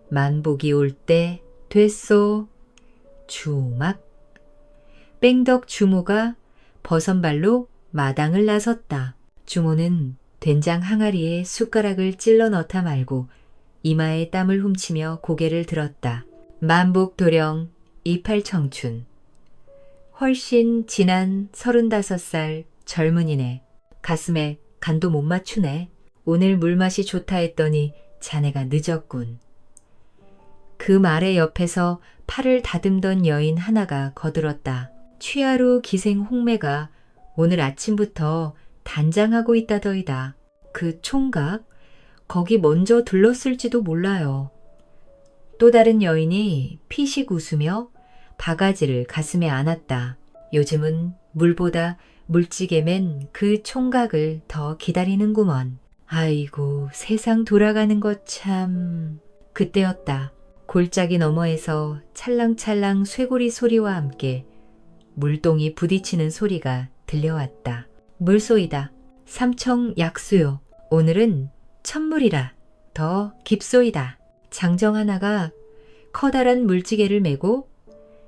만복이 올 때 됐소. 주막. 뺑덕 주모가 버선발로 마당을 나섰다. 주모는 된장 항아리에 숟가락을 찔러 넣다 말고 이마에 땀을 훔치며 고개를 들었다. 만복 도령 이팔 청춘. 훨씬 지난 35살 젊은이네. 가슴에 간도 못 맞추네. 오늘 물맛이 좋다 했더니 자네가 늦었군. 그 말의 옆에서 팔을 다듬던 여인 하나가 거들었다. 취하루 기생 홍매가 오늘 아침부터 단장하고 있다더이다. 그 총각? 거기 먼저 들렀을지도 몰라요. 또 다른 여인이 피식 웃으며 바가지를 가슴에 안았다. 요즘은 물보다 물찌개 맨 그 총각을 더 기다리는구먼. 아이고, 세상 돌아가는 것 참. 그때였다. 골짜기 너머에서 찰랑찰랑 쇠고리 소리와 함께 물동이 부딪히는 소리가 들려왔다. 물소이다. 삼청 약수요. 오늘은 첫물이라 더 깊소이다. 장정 하나가 커다란 물지개를 메고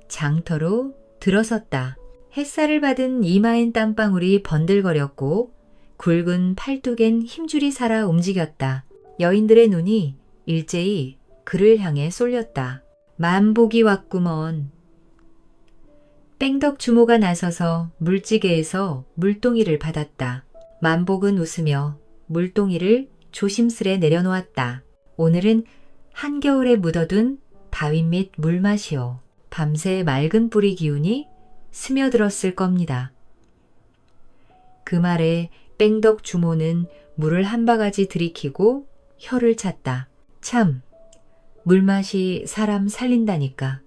장터로 들어섰다. 햇살을 받은 이마엔 땀방울이 번들거렸고 굵은 팔뚝엔 힘줄이 살아 움직였다. 여인들의 눈이 일제히 그를 향해 쏠렸다. 만복이 왔구먼. 뺑덕 주모가 나서서 물지개에서 물동이를 받았다. 만복은 웃으며 물동이를 조심스레 내려놓았다. 오늘은 한겨울에 묻어둔 바위 밑 물맛이요. 밤새 맑은 뿌리 기운이 스며들었을 겁니다. 그 말에 뺑덕 주모는 물을 한 바가지 들이키고 혀를 찼다. 참, 물맛이 사람 살린다니까.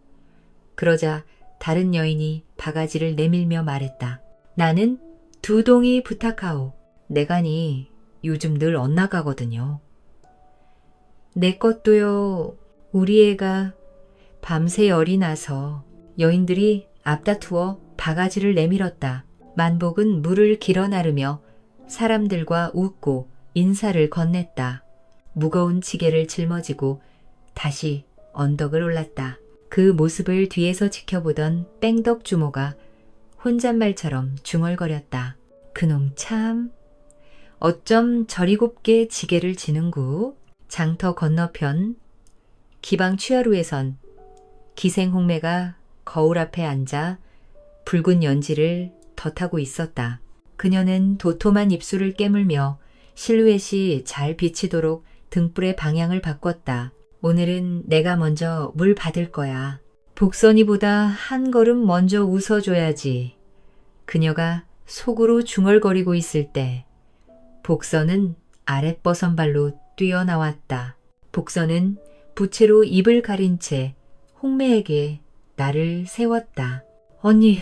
그러자 다른 여인이 바가지를 내밀며 말했다. 나는 2동이 부탁하오. 내간이 요즘 늘 엇나가거든요. 내 것도요. 우리 애가 밤새 열이 나서. 여인들이 앞다투어 바가지를 내밀었다. 만복은 물을 길어 나르며 사람들과 웃고 인사를 건넸다. 무거운 지게를 짊어지고 다시 언덕을 올랐다. 그 모습을 뒤에서 지켜보던 뺑덕 주모가 혼잣말처럼 중얼거렸다. 그놈 참, 어쩜 저리 곱게 지게를 지는구. 장터 건너편 기방 취하루에선 기생 홍매가 거울 앞에 앉아 붉은 연지를 덧하고 있었다. 그녀는 도톰한 입술을 깨물며 실루엣이 잘 비치도록 등불의 방향을 바꿨다. 오늘은 내가 먼저 물 받을 거야. 복선이보다 한 걸음 먼저 웃어줘야지. 그녀가 속으로 중얼거리고 있을 때 복선은 아랫버선발로 뛰어나왔다. 복선은 부채로 입을 가린 채 홍매에게 나를 세웠다. 언니,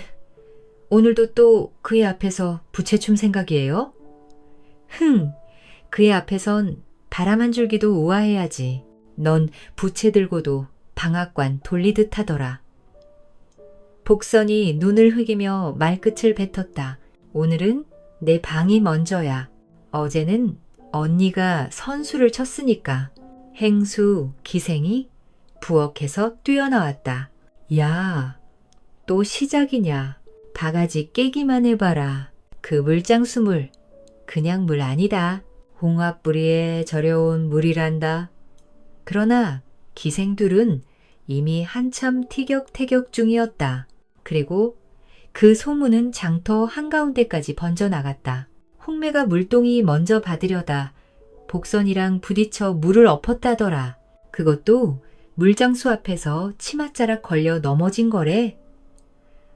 오늘도 또 그의 앞에서 부채춤 생각이에요? 흥, 그의 앞에선 바람 한 줄기도 우아해야지. 넌 부채 들고도 방앗간 돌리듯 하더라. 복선이 눈을 흘기며 말끝을 뱉었다. 오늘은 내 방이 먼저야. 어제는 언니가 선수를 쳤으니까. 행수, 기생이 부엌에서 뛰어나왔다. 야, 또 시작이냐. 바가지 깨기만 해봐라. 그 물장수물, 그냥 물 아니다. 홍합뿌리에 절여온 물이란다. 그러나 기생들은 이미 한참 티격태격 중이었다. 그리고 그 소문은 장터 한가운데까지 번져나갔다. 홍매가 물동이 먼저 받으려다 복선이랑 부딪혀 물을 엎었다더라. 그것도 물장수 앞에서 치맛자락 걸려 넘어진 거래.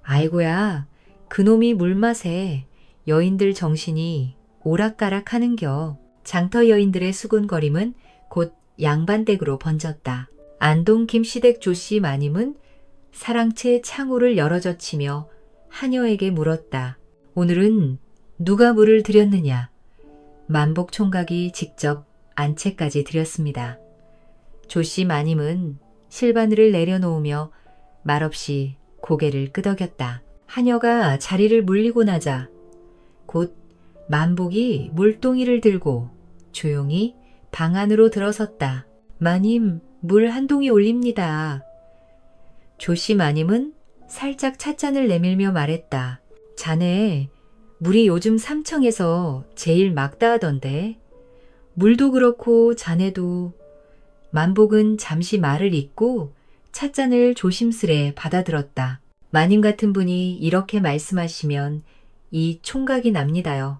아이고야, 그놈이 물맛에 여인들 정신이 오락가락 하는겨. 장터 여인들의 수군거림은 곧 양반댁으로 번졌다. 안동 김씨댁 조씨 마님은 사랑채 창호를 열어젖히며 하녀에게 물었다. 오늘은 누가 물을 드렸느냐? 만복 총각이 직접 안채까지 드렸습니다. 조씨 마님은 실바늘을 내려놓으며 말없이 고개를 끄덕였다. 하녀가 자리를 물리고 나자 곧 만복이 물동이를 들고 조용히 방 안으로 들어섰다. 마님, 물 한 동이 올립니다. 조씨 마님은 살짝 찻잔을 내밀며 말했다. 자네, 물이 요즘 삼청에서 제일 막다하던데. 물도 그렇고 자네도. 만복은 잠시 말을 잇고 찻잔을 조심스레 받아들었다. 마님 같은 분이 이렇게 말씀하시면 이 총각이 납니다요.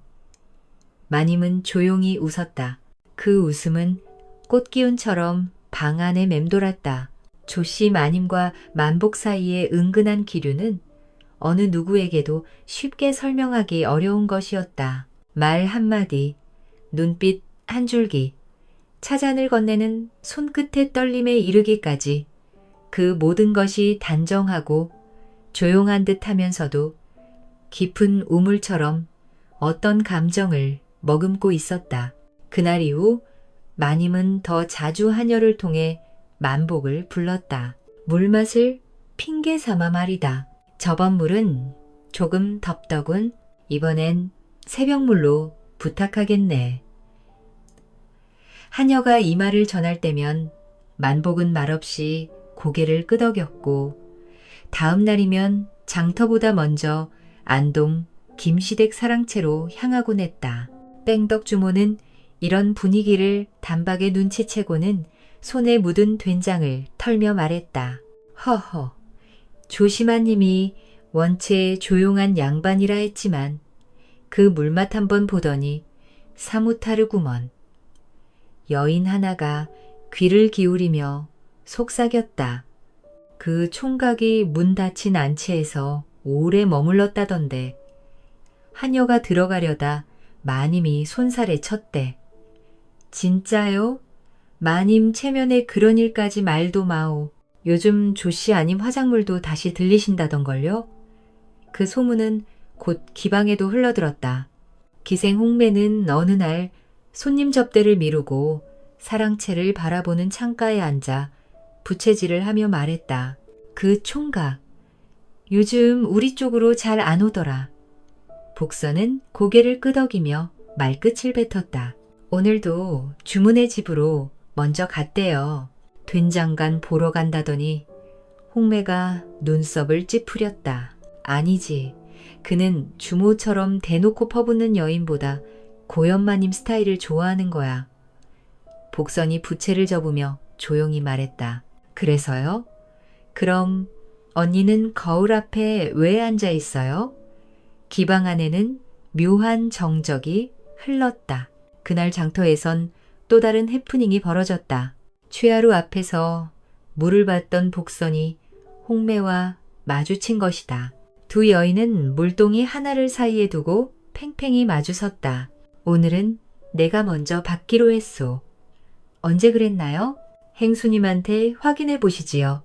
마님은 조용히 웃었다. 그 웃음은 꽃기운처럼 방 안에 맴돌았다. 조씨 마님과 만복 사이의 은근한 기류는 어느 누구에게도 쉽게 설명하기 어려운 것이었다. 말 한마디, 눈빛 한 줄기, 차잔을 건네는 손끝의 떨림에 이르기까지 그 모든 것이 단정하고 조용한 듯 하면서도 깊은 우물처럼 어떤 감정을 머금고 있었다. 그날 이후 마님은 더 자주 하녀를 통해 만복을 불렀다. 물맛을 핑계 삼아 말이다. 저번 물은 조금 덥더군. 이번엔 새벽물로 부탁하겠네. 하녀가 이 말을 전할 때면 만복은 말없이 고개를 끄덕였고 다음 날이면 장터보다 먼저 안동 김씨댁 사랑채로 향하곤 했다. 뺑덕 주모는 이런 분위기를 단박에 눈치채고는 손에 묻은 된장을 털며 말했다. 허허, 조심한님이 원체 조용한 양반이라 했지만 그 물맛 한번 보더니 사무타르구먼. 여인 하나가 귀를 기울이며 속삭였다. 그 총각이 문 닫힌 안채에서 오래 머물렀다던데 하녀가 들어가려다 마님이 손살에 쳤대. 진짜요? 마님 체면에 그런 일까지 말도 마오. 요즘 조씨 아님 화작물도 다시 들리신다던걸요? 그 소문은 곧 기방에도 흘러들었다. 기생 홍매는 어느 날 손님 접대를 미루고 사랑채를 바라보는 창가에 앉아 부채질을 하며 말했다. 그 총각, 요즘 우리 쪽으로 잘 안 오더라. 복선은 고개를 끄덕이며 말끝을 뱉었다. 오늘도 주문의 집으로 먼저 갔대요. 된장간 보러 간다더니 홍매가 눈썹을 찌푸렸다. 아니지. 그는 주모처럼 대놓고 퍼붓는 여인보다 고연마님 스타일을 좋아하는 거야. 복선이 부채를 접으며 조용히 말했다. 그래서요? 그럼 언니는 거울 앞에 왜 앉아 있어요? 기방 안에는 묘한 정적이 흘렀다. 그날 장터에선 또 다른 해프닝이 벌어졌다. 최하루 앞에서 물을 받던 복선이 홍매와 마주친 것이다. 두 여인은 물동이 하나를 사이에 두고 팽팽히 마주섰다. 오늘은 내가 먼저 받기로 했소. 언제 그랬나요? 행수님한테 확인해 보시지요.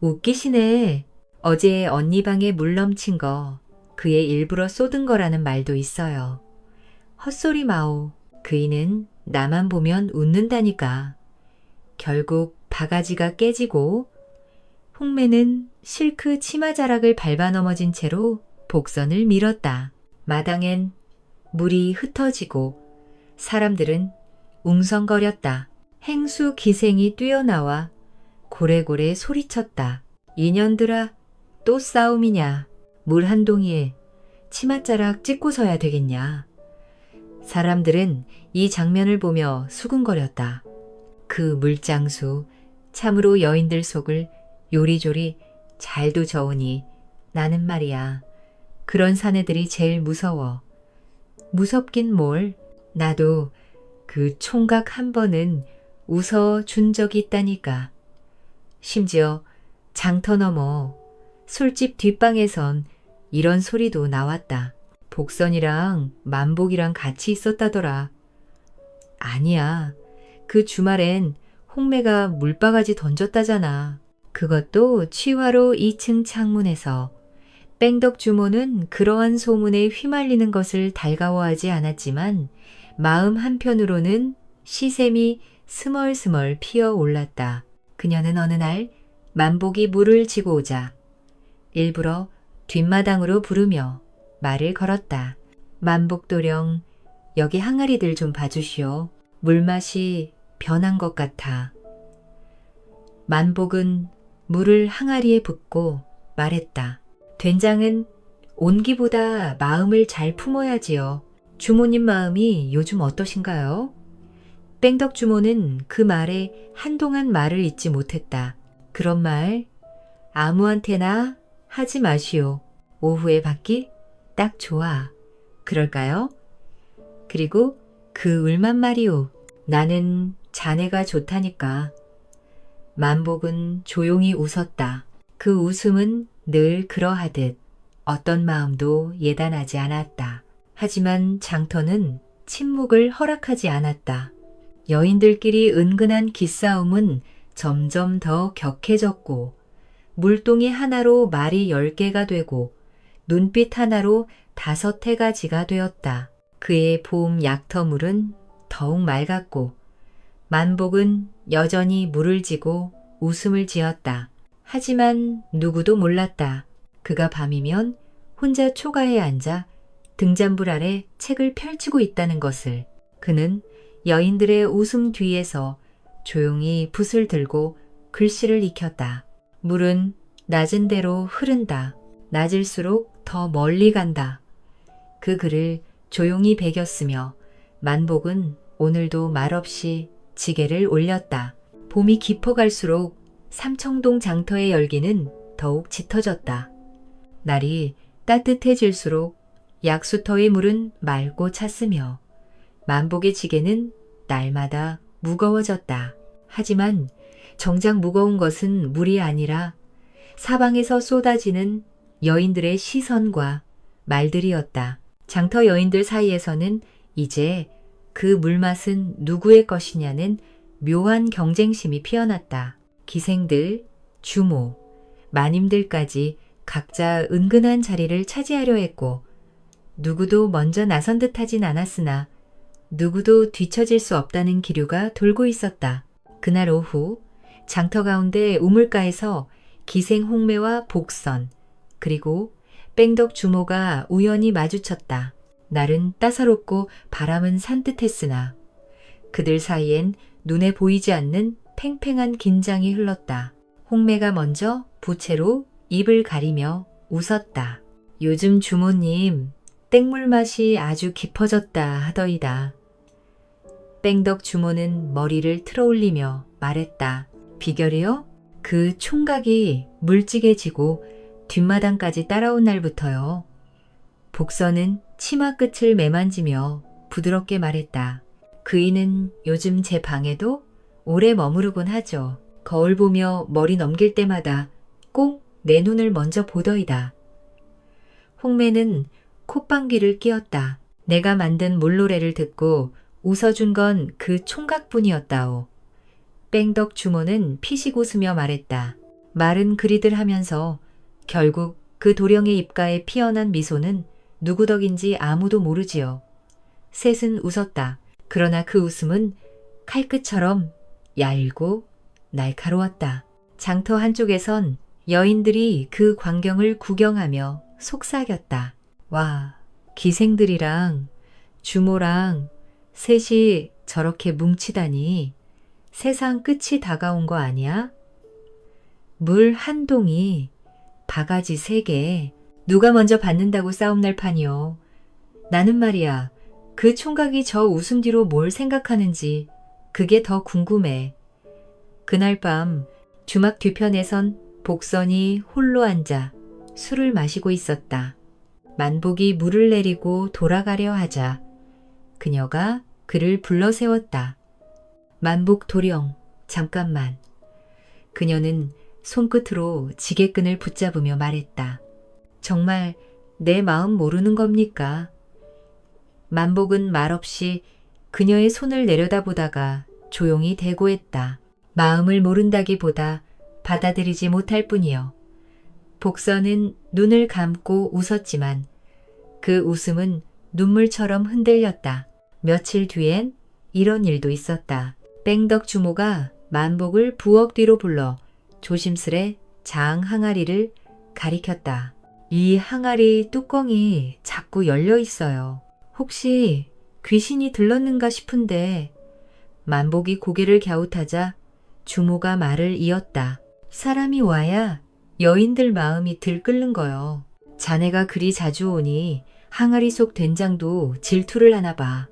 웃기시네. 어제 언니 방에 물 넘친 거 그의 일부러 쏟은 거라는 말도 있어요. 헛소리 마오. 그이는 나만 보면 웃는다니까. 결국 바가지가 깨지고 홍매는 실크 치마자락을 밟아 넘어진 채로 복선을 밀었다. 마당엔 물이 흩어지고 사람들은 웅성거렸다. 행수 기생이 뛰어나와 고래고래 소리쳤다. 이년들아, 또 싸움이냐. 물 한 동이에 치맛자락 찍고 서야 되겠냐. 사람들은 이 장면을 보며 수군거렸다. 그 물장수 참으로 여인들 속을 요리조리 잘도 저으니 나는 말이야. 그런 사내들이 제일 무서워. 무섭긴 뭘. 나도 그 총각 한 번은 웃어 준 적이 있다니까. 심지어 장터 너머 술집 뒷방에선 이런 소리도 나왔다. 복선이랑 만복이랑 같이 있었다더라. 아니야. 그 주말엔 홍매가 물바가지 던졌다잖아. 그것도 취화로 2층 창문에서. 뺑덕 주모는 그러한 소문에 휘말리는 것을 달가워하지 않았지만 마음 한편으로는 시샘이 스멀스멀 피어올랐다. 그녀는 어느 날 만복이 물을 지고 오자 일부러 뒷마당으로 부르며 말을 걸었다. 만복도령, 여기 항아리들 좀 봐주시오. 물맛이 변한 것 같아. 만복은 물을 항아리에 붓고 말했다. 된장은 온기보다 마음을 잘 품어야지요. 주모님 마음이 요즘 어떠신가요? 뺑덕 주모는 그 말에 한동안 말을 잇지 못했다. 그런 말 아무한테나 하지 마시오. 오후에 받기 딱 좋아. 그럴까요? 그리고 그 울만 말이오. 나는 자네가 좋다니까. 만복은 조용히 웃었다. 그 웃음은 늘 그러하듯 어떤 마음도 예단하지 않았다. 하지만 장터는 침묵을 허락하지 않았다. 여인들끼리 은근한 기싸움은 점점 더 격해졌고 물동이 하나로 말이 10개가 되고 눈빛 하나로 5해가지가 되었다. 그의 봄 약터물은 더욱 맑았고 만복은 여전히 물을 지고 웃음을 지었다. 하지만 누구도 몰랐다. 그가 밤이면 혼자 초가에 앉아 등잔불 아래 책을 펼치고 있다는 것을. 그는 여인들의 웃음 뒤에서 조용히 붓을 들고 글씨를 익혔다. 물은 낮은 대로 흐른다. 낮을수록 더 멀리 간다. 그 글을 조용히 베겼으며 만복은 오늘도 말없이 지게를 올렸다. 봄이 깊어갈수록 삼청동 장터의 열기는 더욱 짙어졌다. 날이 따뜻해질수록 약수터의 물은 맑고 찼으며 만복의 지게는 날마다 무거워졌다. 하지만 정작 무거운 것은 물이 아니라 사방에서 쏟아지는 여인들의 시선과 말들이었다. 장터 여인들 사이에서는 이제 그 물맛은 누구의 것이냐는 묘한 경쟁심이 피어났다. 기생들, 주모, 마님들까지 각자 은근한 자리를 차지하려 했고 누구도 먼저 나선 듯하진 않았으나 누구도 뒤처질 수 없다는 기류가 돌고 있었다. 그날 오후 장터 가운데 우물가에서 기생 홍매와 복선 그리고 뺑덕 주모가 우연히 마주쳤다. 날은 따사롭고 바람은 산뜻했으나 그들 사이엔 눈에 보이지 않는 팽팽한 긴장이 흘렀다. 홍매가 먼저 부채로 입을 가리며 웃었다. 요즘 주모님 땡물 맛이 아주 깊어졌다 하더이다. 뺑덕 주모는 머리를 틀어올리며 말했다. 비결이요? 그 총각이 물찌개지고 뒷마당까지 따라온 날부터요. 복선은 치마 끝을 매만지며 부드럽게 말했다. 그이는 요즘 제 방에도 오래 머무르곤 하죠. 거울 보며 머리 넘길 때마다 꼭 내 눈을 먼저 보더이다. 홍매는 콧방귀를 뀌었다. 내가 만든 물노래를 듣고 웃어준 건 그 총각뿐이었다오. 뺑덕 주모는 피식 웃으며 말했다. 말은 그리들 하면서 결국 그 도령의 입가에 피어난 미소는 누구 덕인지 아무도 모르지요. 셋은 웃었다. 그러나 그 웃음은 칼끝처럼 얇고 날카로웠다. 장터 한쪽에선 여인들이 그 광경을 구경하며 속삭였다. 와, 기생들이랑 주모랑 셋이 저렇게 뭉치다니 세상 끝이 다가온 거 아니야? 물 한 동이 바가지 3개 누가 먼저 받는다고 싸움 날 판이요. 나는 말이야 그 총각이 저 웃음 뒤로 뭘 생각하는지 그게 더 궁금해. 그날 밤 주막 뒤편에선 복선이 홀로 앉아 술을 마시고 있었다. 만복이 물을 내리고 돌아가려 하자 그녀가 그를 불러 세웠다. 만복 도령, 잠깐만. 그녀는 손끝으로 지게끈을 붙잡으며 말했다. 정말 내 마음 모르는 겁니까? 만복은 말없이 그녀의 손을 내려다보다가 조용히 대고했다. 마음을 모른다기보다 받아들이지 못할 뿐이요. 복선은 눈을 감고 웃었지만 그 웃음은 눈물처럼 흔들렸다. 며칠 뒤엔 이런 일도 있었다. 뺑덕 주모가 만복을 부엌 뒤로 불러 조심스레 장 항아리를 가리켰다. 이 항아리 뚜껑이 자꾸 열려 있어요. 혹시 귀신이 들렀는가 싶은데. 만복이 고개를 갸웃하자 주모가 말을 이었다. 사람이 와야 여인들 마음이 들끓는 거요. 자네가 그리 자주 오니 항아리 속 된장도 질투를 하나 봐.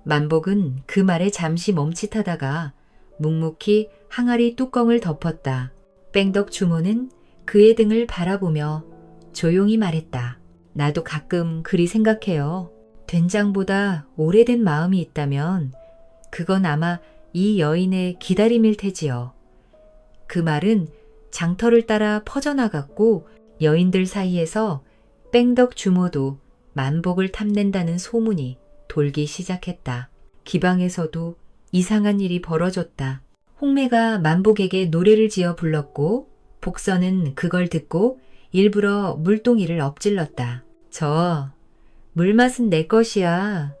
만복은 그 말에 잠시 멈칫하다가 묵묵히 항아리 뚜껑을 덮었다. 뺑덕 주모는 그의 등을 바라보며 조용히 말했다. 나도 가끔 그리 생각해요. 된장보다 오래된 마음이 있다면 그건 아마 이 여인의 기다림일 테지요. 그 말은 장터를 따라 퍼져나갔고 여인들 사이에서 뺑덕 주모도 만복을 탐낸다는 소문이 돌기 시작했다. 기방에서도 이상한 일이 벌어졌다. 홍매가 만복에게 노래를 지어 불렀고 복선은 그걸 듣고 일부러 물동이를 엎질렀다. 저 물맛은 내 것이야.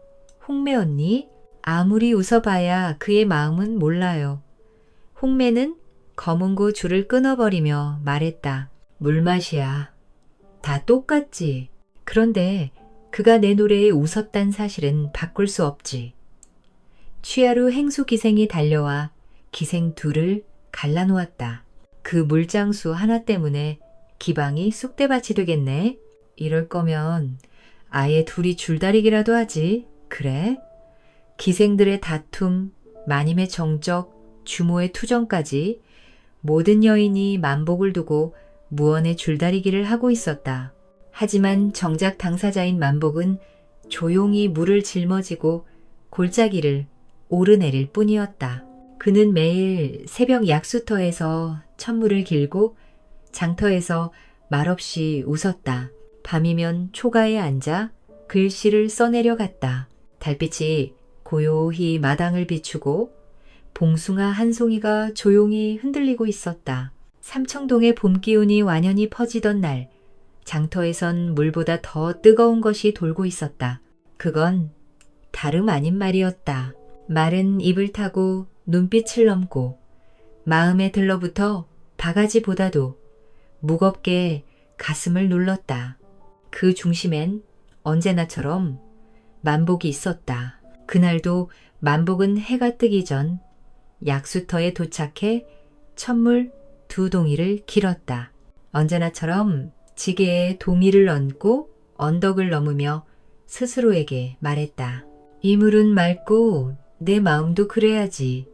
홍매 언니, 아무리 웃어봐야 그의 마음은 몰라요. 홍매는 검은고 줄을 끊어버리며 말했다. 물맛이야. 다 똑같지. 그런데 그가 내 노래에 웃었단 사실은 바꿀 수 없지. 취하루 행수 기생이 달려와 기생 둘을 갈라놓았다. 그 물장수 하나 때문에 기방이 쑥대밭이 되겠네. 이럴 거면 아예 둘이 줄다리기라도 하지. 그래? 기생들의 다툼, 마님의 정적, 주모의 투정까지 모든 여인이 만복을 두고 무언의 줄다리기를 하고 있었다. 하지만 정작 당사자인 만복은 조용히 물을 짊어지고 골짜기를 오르내릴 뿐이었다. 그는 매일 새벽 약수터에서 천물을 길고 장터에서 말없이 웃었다. 밤이면 초가에 앉아 글씨를 써내려갔다. 달빛이 고요히 마당을 비추고 봉숭아 한 송이가 조용히 흔들리고 있었다. 삼청동의 봄 기운이 완연히 퍼지던 날, 장터에선 물보다 더 뜨거운 것이 돌고 있었다. 그건 다름 아닌 말이었다. 말은 입을 타고 눈빛을 넘고 마음에 들러붙어 바가지보다도 무겁게 가슴을 눌렀다. 그 중심엔 언제나처럼 만복이 있었다. 그날도 만복은 해가 뜨기 전 약수터에 도착해 천물 2동이를 길었다. 언제나처럼 지게에 동이를 얹고 언덕을 넘으며 스스로에게 말했다. 이 물은 맑고 내 마음도 그래야지.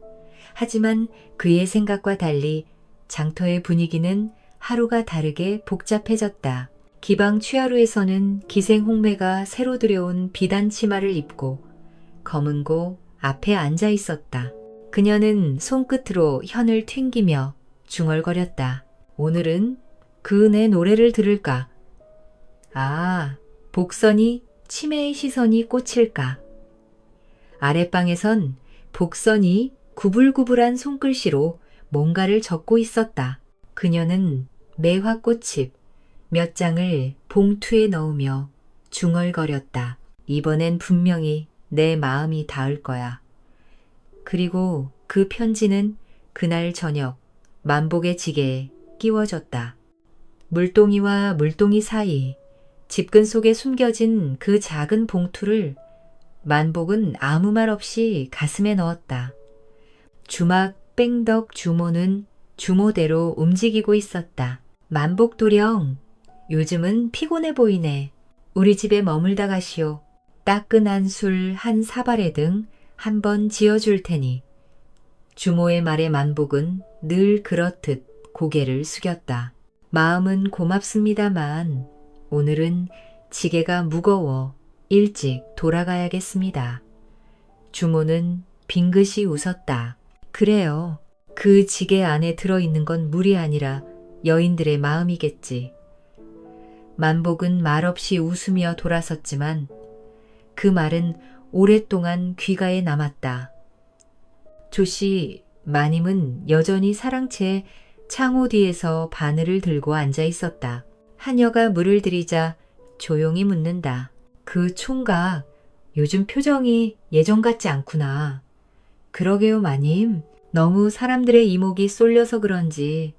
하지만 그의 생각과 달리 장터의 분위기는 하루가 다르게 복잡해졌다. 기방 취하루에서는 기생 홍매가 새로 들여온 비단 치마를 입고 검은고 앞에 앉아 있었다. 그녀는 손끝으로 현을 튕기며 중얼거렸다. 오늘은 그네 노래를 들을까? 아, 복선이 치매의 시선이 꽂힐까? 아랫방에선 복선이 구불구불한 손글씨로 뭔가를 적고 있었다. 그녀는 매화꽃잎 몇 장을 봉투에 넣으며 중얼거렸다. 이번엔 분명히 내 마음이 닿을 거야. 그리고 그 편지는 그날 저녁 만복의 지게에 끼워졌다. 물동이와 물동이 사이 집근 속에 숨겨진 그 작은 봉투를 만복은 아무 말 없이 가슴에 넣었다. 주막 뺑덕 주모는 주모대로 움직이고 있었다. 만복도령, 요즘은 피곤해 보이네. 우리 집에 머물다 가시오. 따끈한 술 한 사발에 등 한 번 지어줄 테니. 주모의 말에 만복은 늘 그렇듯 고개를 숙였다. 마음은 고맙습니다만 오늘은 지게가 무거워 일찍 돌아가야겠습니다. 주모는 빙긋이 웃었다. 그래요. 그 지게 안에 들어있는 건 물이 아니라 여인들의 마음이겠지. 만복은 말없이 웃으며 돌아섰지만 그 말은 오랫동안 귀가에 남았다. 조씨, 마님은 여전히 사랑채 창호 뒤에서 바늘을 들고 앉아 있었다. 하녀가 물을 들이자 조용히 묻는다. 그 총각, 요즘 표정이 예전 같지 않구나. 그러게요, 마님. 너무 사람들의 이목이 쏠려서 그런지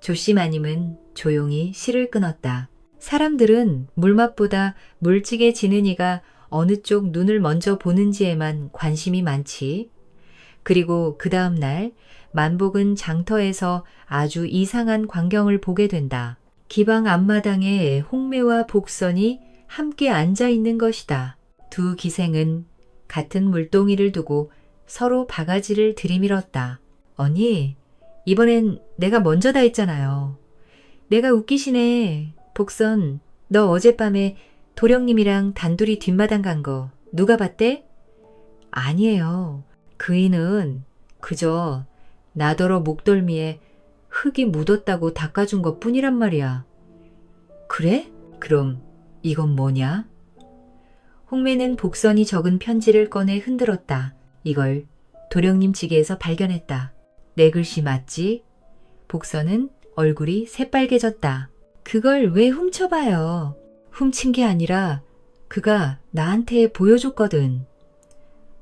조씨 마님은 조용히 실을 끊었다. 사람들은 물맛보다 물찌개 지는 이가 어느 쪽 눈을 먼저 보는지에만 관심이 많지. 그리고 그 다음 날 만복은 장터에서 아주 이상한 광경을 보게 된다. 기방 앞마당에 홍매와 복선이 함께 앉아 있는 것이다. 두 기생은 같은 물동이를 두고 서로 바가지를 들이밀었다. 언니, 이번엔 내가 먼저다 했잖아요. 내가 웃기시네. 복선, 너 어젯밤에 도령님이랑 단둘이 뒷마당 간 거 누가 봤대? 아니에요. 그이는 그저 나더러 목덜미에 흙이 묻었다고 닦아준 것 뿐이란 말이야. 그래? 그럼 이건 뭐냐? 홍매는 복선이 적은 편지를 꺼내 흔들었다. 이걸 도령님 지게에서 발견했다. 내 글씨 맞지? 복선은 얼굴이 새빨개졌다. 그걸 왜 훔쳐봐요? 훔친 게 아니라 그가 나한테 보여줬거든.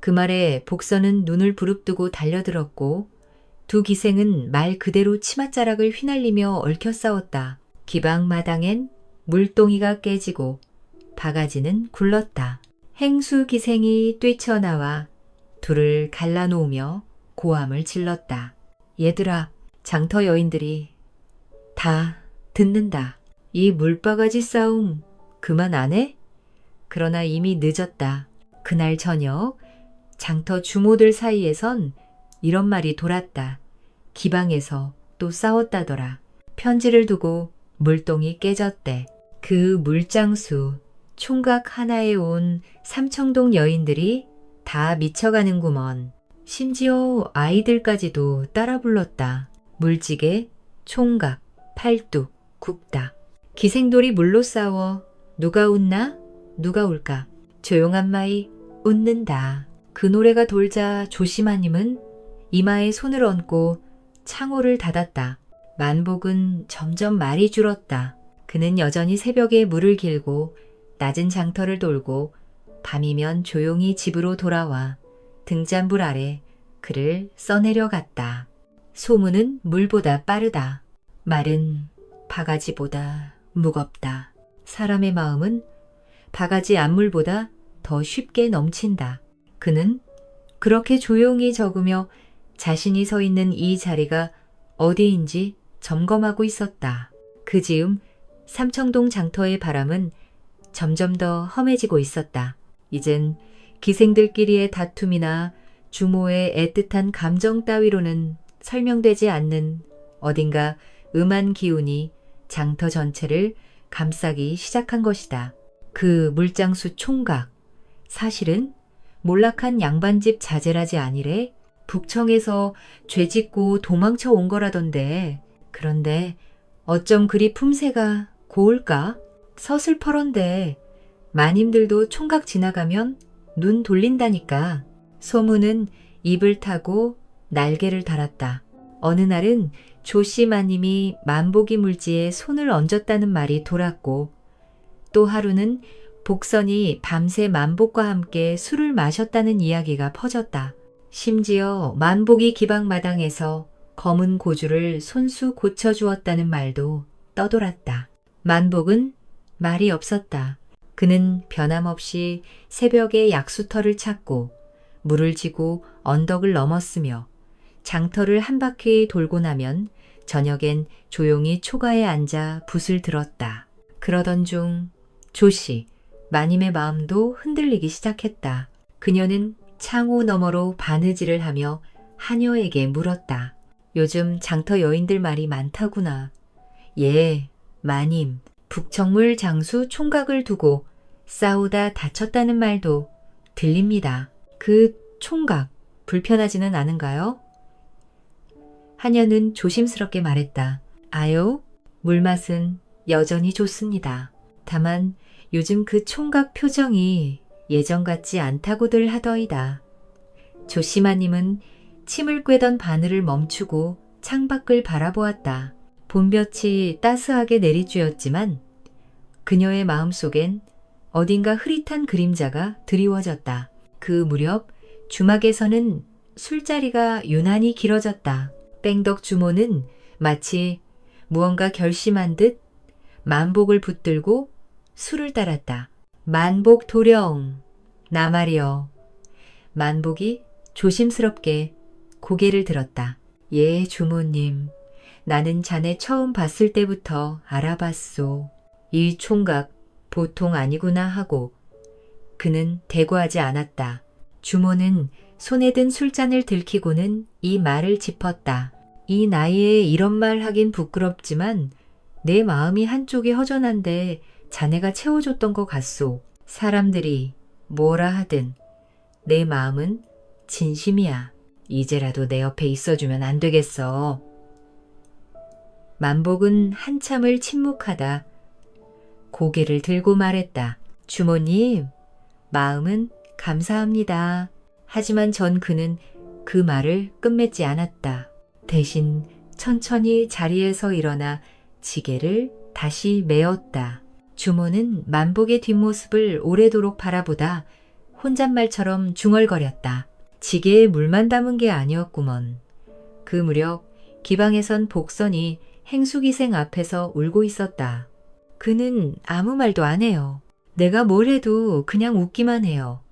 그 말에 복선은 눈을 부릅뜨고 달려들었고 두 기생은 말 그대로 치맛자락을 휘날리며 얽혀 싸웠다. 기방 마당엔 물동이가 깨지고 바가지는 굴렀다. 행수 기생이 뛰쳐나와 둘을 갈라놓으며 고함을 질렀다. 얘들아, 장터 여인들이 다 듣는다. 이 물바가지 싸움 그만 안 해? 그러나 이미 늦었다. 그날 저녁 장터 주모들 사이에선 이런 말이 돌았다. 기방에서 또 싸웠다더라. 편지를 두고 물동이 깨졌대. 그 물장수 총각 하나에 온 삼청동 여인들이 다 미쳐가는구먼. 심지어 아이들까지도 따라 불렀다. 물찌개, 총각, 팔뚝, 굽다. 기생돌이 물로 싸워 누가 웃나? 누가 울까? 조용한 마이 웃는다. 그 노래가 돌자 조심하님은 이마에 손을 얹고 창호를 닫았다. 만복은 점점 말이 줄었다. 그는 여전히 새벽에 물을 길고 낮은 장터를 돌고 밤이면 조용히 집으로 돌아와 등잔불 아래 글을 써내려갔다. 소문은 물보다 빠르다. 말은 바가지보다 무겁다. 사람의 마음은 바가지 안물보다 더 쉽게 넘친다. 그는 그렇게 조용히 적으며 자신이 서 있는 이 자리가 어디인지 점검하고 있었다. 그 즈음 삼청동 장터의 바람은 점점 더 험해지고 있었다. 이젠 기생들끼리의 다툼이나 주모의 애틋한 감정 따위로는 설명되지 않는 어딘가 음한 기운이 장터 전체를 감싸기 시작한 것이다. 그 물장수 총각, 사실은 몰락한 양반집 자제라지 아니래? 북청에서 죄짓고 도망쳐 온 거라던데. 그런데 어쩜 그리 품새가 고울까? 서슬퍼런데 마님들도 총각 지나가면 눈 돌린다니까. 소문은 입을 타고 날개를 달았다. 어느 날은 조씨 마님이 만복이 물지에 손을 얹었다는 말이 돌았고 또 하루는 복선이 밤새 만복과 함께 술을 마셨다는 이야기가 퍼졌다. 심지어 만복이 기방마당에서 검은 고주를 손수 고쳐주었다는 말도 떠돌았다. 만복은 말이 없었다. 그는 변함없이 새벽에 약수터를 찾고 물을 지고 언덕을 넘었으며 장터를 한 바퀴 돌고 나면 저녁엔 조용히 초가에 앉아 붓을 들었다. 그러던 중 조씨, 마님의 마음도 흔들리기 시작했다. 그녀는 창호 너머로 바느질을 하며 하녀에게 물었다. 요즘 장터 여인들 말이 많다구나. 예, 마님, 북청물 장수 총각을 두고 싸우다 다쳤다는 말도 들립니다. 그 총각, 불편하지는 않은가요? 하녀는 조심스럽게 말했다. 아유, 물맛은 여전히 좋습니다. 다만 요즘 그 총각 표정이 예전 같지 않다고들 하더이다. 조씨마님은 침을 꿰던 바늘을 멈추고 창밖을 바라보았다. 봄볕이 따스하게 내리쬐었지만 그녀의 마음속엔 어딘가 흐릿한 그림자가 드리워졌다. 그 무렵 주막에서는 술자리가 유난히 길어졌다. 뺑덕 주모는 마치 무언가 결심한 듯 만복을 붙들고 술을 따랐다. 만복 도령, 나 말이여. 만복이 조심스럽게 고개를 들었다. 예, 주모님. 나는 자네 처음 봤을 때부터 알아봤소. 이 총각 보통 아니구나 하고 그는 대꾸하지 않았다. 주모는 손에 든 술잔을 들키고는 이 말을 짚었다. 이 나이에 이런 말 하긴 부끄럽지만 내 마음이 한쪽이 허전한데 자네가 채워줬던 것 같소. 사람들이 뭐라 하든 내 마음은 진심이야. 이제라도 내 옆에 있어주면 안 되겠어. 만복은 한참을 침묵하다 고개를 들고 말했다. 주모님, 마음은 감사합니다. 하지만 전 그는 그 말을 끝맺지 않았다. 대신 천천히 자리에서 일어나 지게를 다시 메었다. 주모는 만복의 뒷모습을 오래도록 바라보다 혼잣말처럼 중얼거렸다. 지게에 물만 담은 게 아니었구먼. 그 무렵 기방에선 복선이 행수기생 앞에서 울고 있었다. 그는 아무 말도 안 해요. 내가 뭘 해도 그냥 웃기만 해요.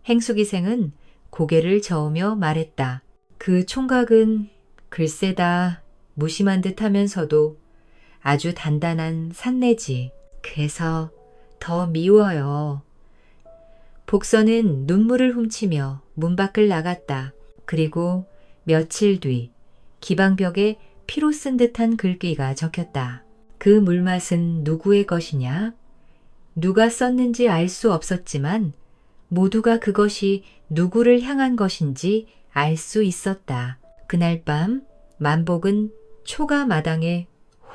행수기생은 고개를 저으며 말했다. 그 총각은 글쎄다 무심한 듯 하면서도 아주 단단한 산내지. 그래서 더 미워요. 복선은 눈물을 훔치며 문 밖을 나갔다. 그리고 며칠 뒤 기방벽에 피로 쓴 듯한 글귀가 적혔다. 그 물맛은 누구의 것이냐? 누가 썼는지 알 수 없었지만 모두가 그것이 누구를 향한 것인지 알 수 있었다. 그날 밤 만복은 초가 마당에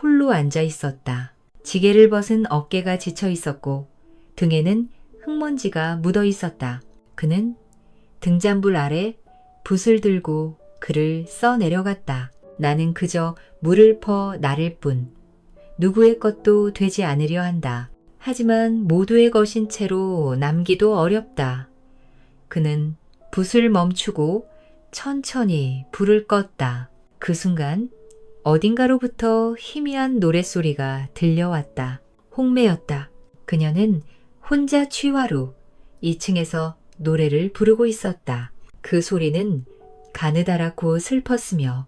홀로 앉아 있었다. 지게를 벗은 어깨가 지쳐 있었고 등에는 흙먼지가 묻어 있었다. 그는 등잔불 아래 붓을 들고 글을 써 내려갔다. 나는 그저 물을 퍼 나를 뿐 누구의 것도 되지 않으려 한다. 하지만 모두의 것인 채로 남기도 어렵다. 그는 붓을 멈추고 천천히 불을 껐다. 그 순간 어딘가로부터 희미한 노랫소리가 들려왔다. 홍매였다. 그녀는 혼자 취화로 2층에서 노래를 부르고 있었다. 그 소리는 가느다랗고 슬펐으며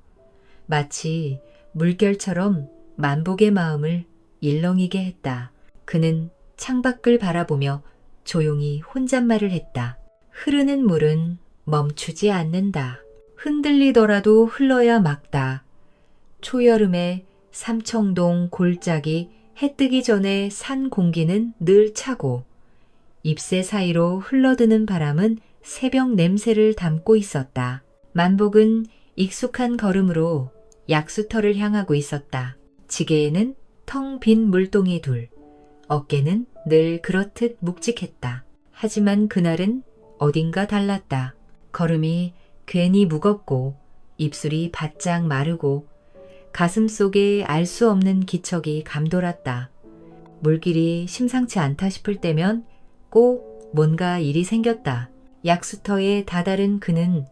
마치 물결처럼 만복의 마음을 일렁이게 했다. 그는 창밖을 바라보며 조용히 혼잣말을 했다. 흐르는 물은 멈추지 않는다. 흔들리더라도 흘러야 막다. 초여름에 삼청동 골짜기 해 뜨기 전에 산 공기는 늘 차고 잎새 사이로 흘러드는 바람은 새벽 냄새를 담고 있었다. 만복은 익숙한 걸음으로 약수터를 향하고 있었다. 지게에는 텅 빈 물동이 둘, 어깨는 늘 그렇듯 묵직했다. 하지만 그날은 어딘가 달랐다. 걸음이 괜히 무겁고 입술이 바짝 마르고 가슴 속에 알 수 없는 기척이 감돌았다. 물길이 심상치 않다 싶을 때면 꼭 뭔가 일이 생겼다. 약수터에 다다른 그는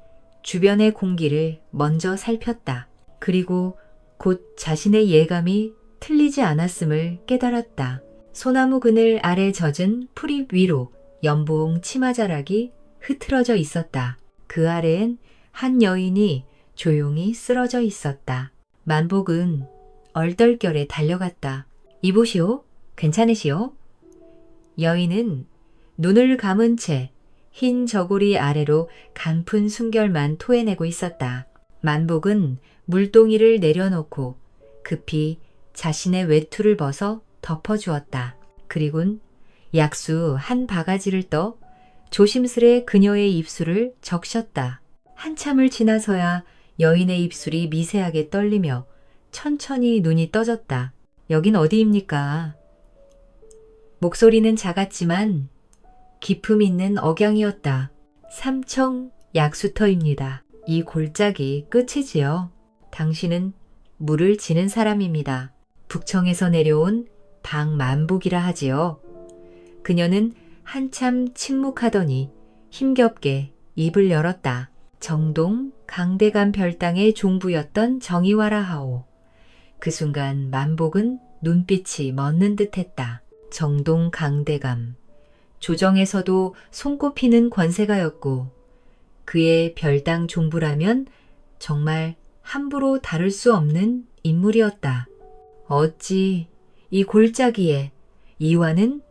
주변의 공기를 먼저 살폈다. 그리고 곧 자신의 예감이 틀리지 않았음을 깨달았다. 소나무 그늘 아래 젖은 풀잎 위로 연봉 치마자락이 흐트러져 있었다. 그 아래엔 한 여인이 조용히 쓰러져 있었다. 만복은 얼떨결에 달려갔다. 이보시오. 괜찮으시오? 여인은 눈을 감은 채 흰 저고리 아래로 간푼 순결만 토해내고 있었다. 만복은 물동이를 내려놓고 급히 자신의 외투를 벗어 덮어주었다. 그리곤 약수 한 바가지를 떠 조심스레 그녀의 입술을 적셨다. 한참을 지나서야 여인의 입술이 미세하게 떨리며 천천히 눈이 떠졌다. 여긴 어디입니까? 목소리는 작았지만 기품 있는 억양이었다. 삼청 약수터입니다. 이 골짜기 끝이지요. 당신은 물을 지는 사람입니다. 북청에서 내려온 박만복이라 하지요. 그녀는 한참 침묵하더니 힘겹게 입을 열었다. 정동 강대감 별당의 종부였던 정의와라 하오. 그 순간 만복은 눈빛이 멎는 듯했다. 정동 강대감. 조정에서도 손꼽히는 권세가였고 그의 별당 종부라면 정말 함부로 다룰 수 없는 인물이었다. 어찌 이 골짜기에 이화는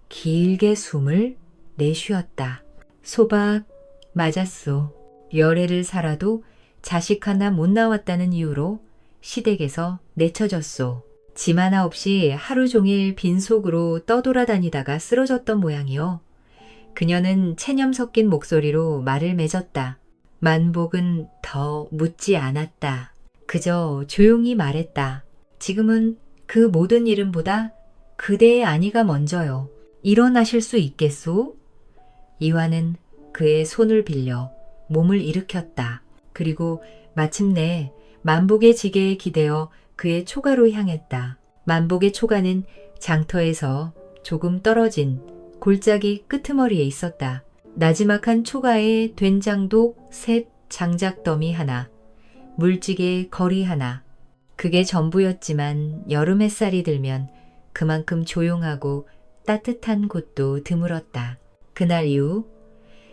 길게 숨을 내쉬었다. 소박 맞았소. 열애를 살아도 자식 하나 못 나왔다는 이유로 시댁에서 내쳐졌소. 짐 하나 없이 하루 종일 빈속으로 떠돌아다니다가 쓰러졌던 모양이요. 그녀는 체념 섞인 목소리로 말을 맺었다. 만복은 더 묻지 않았다. 그저 조용히 말했다. 지금은 그 모든 이름보다 그대의 안위가 먼저요. 일어나실 수 있겠소? 이화는 그의 손을 빌려 몸을 일으켰다. 그리고 마침내 만복의 지게에 기대어 그의 초가로 향했다. 만복의 초가는 장터에서 조금 떨어진 골짜기 끄트머리에 있었다. 나지막한 초가에 된장독 셋 장작더미 하나, 물찌개 거리 하나. 그게 전부였지만 여름 햇살이 들면 그만큼 조용하고 따뜻한 곳도 드물었다. 그날 이후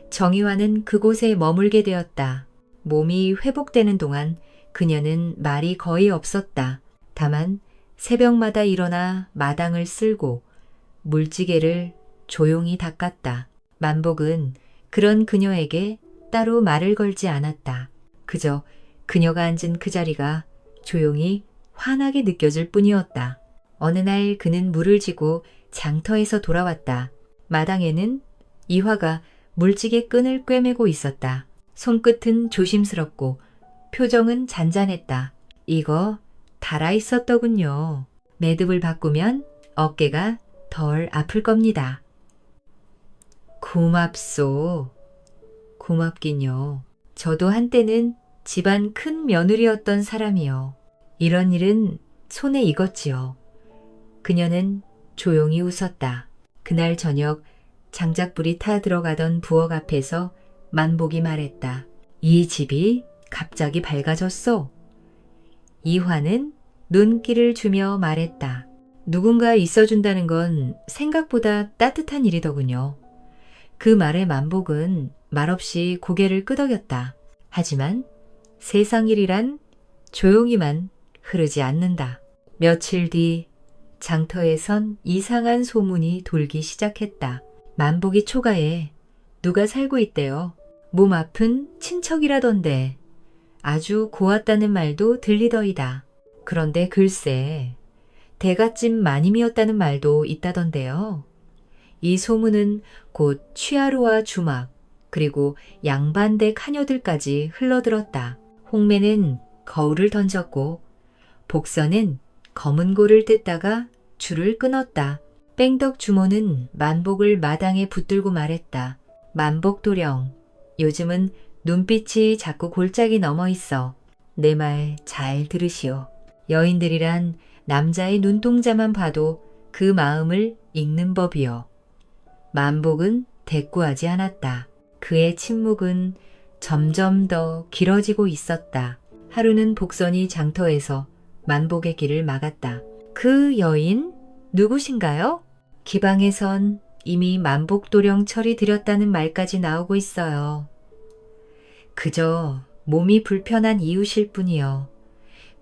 정의화는 그곳에 머물게 되었다. 몸이 회복되는 동안 그녀는 말이 거의 없었다. 다만 새벽마다 일어나 마당을 쓸고 물지개를 조용히 닦았다. 만복은 그런 그녀에게 따로 말을 걸지 않았다. 그저 그녀가 앉은 그 자리가 조용히 환하게 느껴질 뿐이었다. 어느 날 그는 물을 지고 장터에서 돌아왔다. 마당에는 이화가 물지개 끈을 꿰매고 있었다. 손끝은 조심스럽고 표정은 잔잔했다. 이거 달아있었더군요. 매듭을 바꾸면 어깨가 덜 아플 겁니다. 고맙소. 고맙긴요. 저도 한때는 집안 큰 며느리였던 사람이요. 이런 일은 손에 익었지요. 그녀는 조용히 웃었다. 그날 저녁 장작불이 타 들어가던 부엌 앞에서 만복이 말했다. 이 집이 갑자기 밝아졌소. 이화는 눈길을 주며 말했다. 누군가 있어준다는 건 생각보다 따뜻한 일이더군요. 그 말에 만복은 말없이 고개를 끄덕였다. 하지만 세상 일이란 조용히만 흐르지 않는다. 며칠 뒤 장터에선 이상한 소문이 돌기 시작했다. 만복이 초가에 누가 살고 있대요. 몸 아픈 친척이라던데 아주 고왔다는 말도 들리더이다. 그런데 글쎄 대갓집 마님이었다는 말도 있다던데요. 이 소문은 곧 취하루와 주막 그리고 양반대 카녀들까지 흘러들었다. 홍매는 거울을 던졌고 복선은 검은 고를 뜯다가 줄을 끊었다. 뺑덕 주모는 만복을 마당에 붙들고 말했다. 만복도령, 요즘은 눈빛이 자꾸 골짜기 넘어 있어. 내 말 잘 들으시오. 여인들이란 남자의 눈동자만 봐도 그 마음을 읽는 법이요. 만복은 대꾸하지 않았다. 그의 침묵은 점점 더 길어지고 있었다. 하루는 복선이 장터에서 만복의 길을 막았다. 그 여인 누구신가요? 기방에선 이미 만복도령 처리 드렸다는 말까지 나오고 있어요. 그저 몸이 불편한 이유실 뿐이요.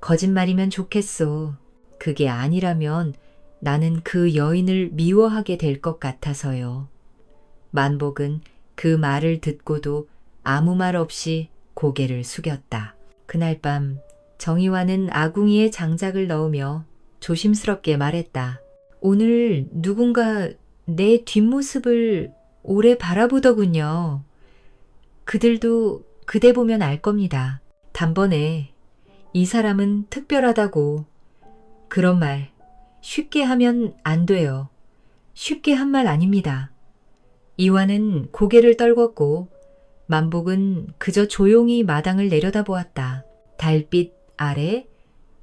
거짓말이면 좋겠소. 그게 아니라면 나는 그 여인을 미워하게 될 것 같아서요. 만복은 그 말을 듣고도 아무 말 없이 고개를 숙였다. 그날 밤 정의화는 아궁이에 장작을 넣으며 조심스럽게 말했다. 오늘 누군가 내 뒷모습을 오래 바라보더군요. 그들도 그대 보면 알 겁니다. 단번에 이 사람은 특별하다고. 그런 말 쉽게 하면 안 돼요. 쉽게 한 말 아닙니다. 이화는 고개를 떨궜고 만복은 그저 조용히 마당을 내려다보았다. 달빛 아래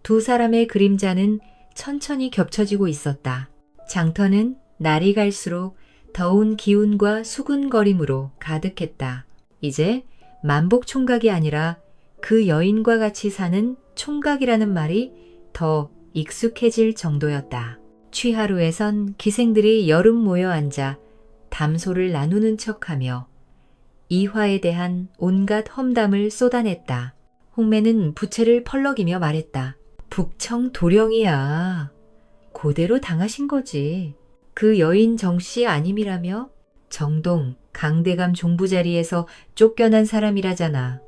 두 사람의 그림자는 천천히 겹쳐지고 있었다. 장터는 날이 갈수록 더운 기운과 수군거림으로 가득했다. 이제 만복 총각이 아니라 그 여인과 같이 사는 총각이라는 말이 더 익숙해질 정도였다. 취하루에선 기생들이 여름 모여 앉아 담소를 나누는 척하며 이화에 대한 온갖 험담을 쏟아냈다. 홍매는 부채를 펄럭이며 말했다. 북청 도령이야. 그대로 당하신 거지. 그 여인 정씨 아님이라며? 정동 강대감 종부자리에서 쫓겨난 사람이라잖아.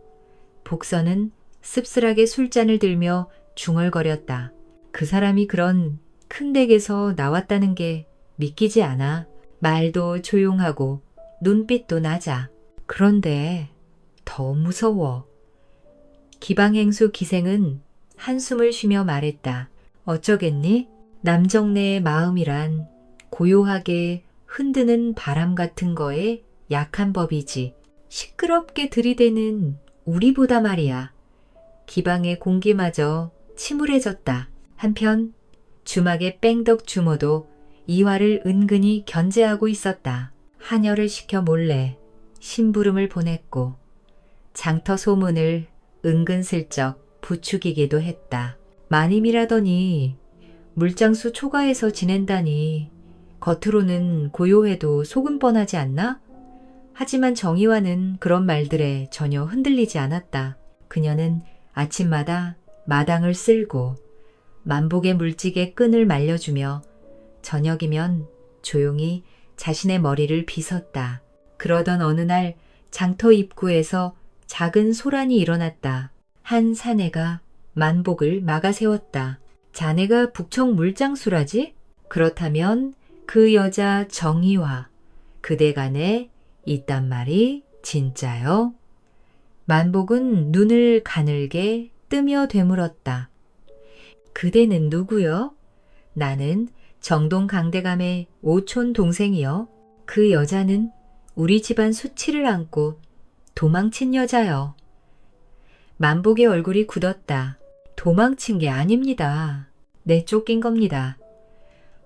복선은 씁쓸하게 술잔을 들며 중얼거렸다. 그 사람이 그런 큰 댁에서 나왔다는 게 믿기지 않아. 말도 조용하고 눈빛도 낮아. 그런데 더 무서워. 기방행수 기생은 한숨을 쉬며 말했다. 어쩌겠니? 남정네의 마음이란 고요하게 흔드는 바람 같은 거에 약한 법이지. 시끄럽게 들이대는 우리보다 말이야. 기방의 공기마저 침울해졌다. 한편 주막의 뺑덕 주모도 이화를 은근히 견제하고 있었다. 한여를 시켜 몰래 심부름을 보냈고 장터 소문을 은근슬쩍 부추기기도 했다. 마님이라더니 물장수 초가에서 지낸다니 겉으로는 고요해도 속은 뻔하지 않나? 하지만 정의화는 그런 말들에 전혀 흔들리지 않았다. 그녀는 아침마다 마당을 쓸고 만복의 물직에 끈을 말려주며 저녁이면 조용히 자신의 머리를 빗었다. 그러던 어느 날 장터 입구에서 작은 소란이 일어났다. 한 사내가 만복을 막아 세웠다. 자네가 북청 물장수라지? 그렇다면 그 여자 정의화 그대 간에 있단 말이 진짜요? 만복은 눈을 가늘게 뜨며 되물었다. 그대는 누구요? 나는 정동 강대감의 오촌 동생이요. 그 여자는 우리 집안 수치를 안고 도망친 여자요. 만복의 얼굴이 굳었다. 도망친 게 아닙니다. 네, 쫓긴 겁니다.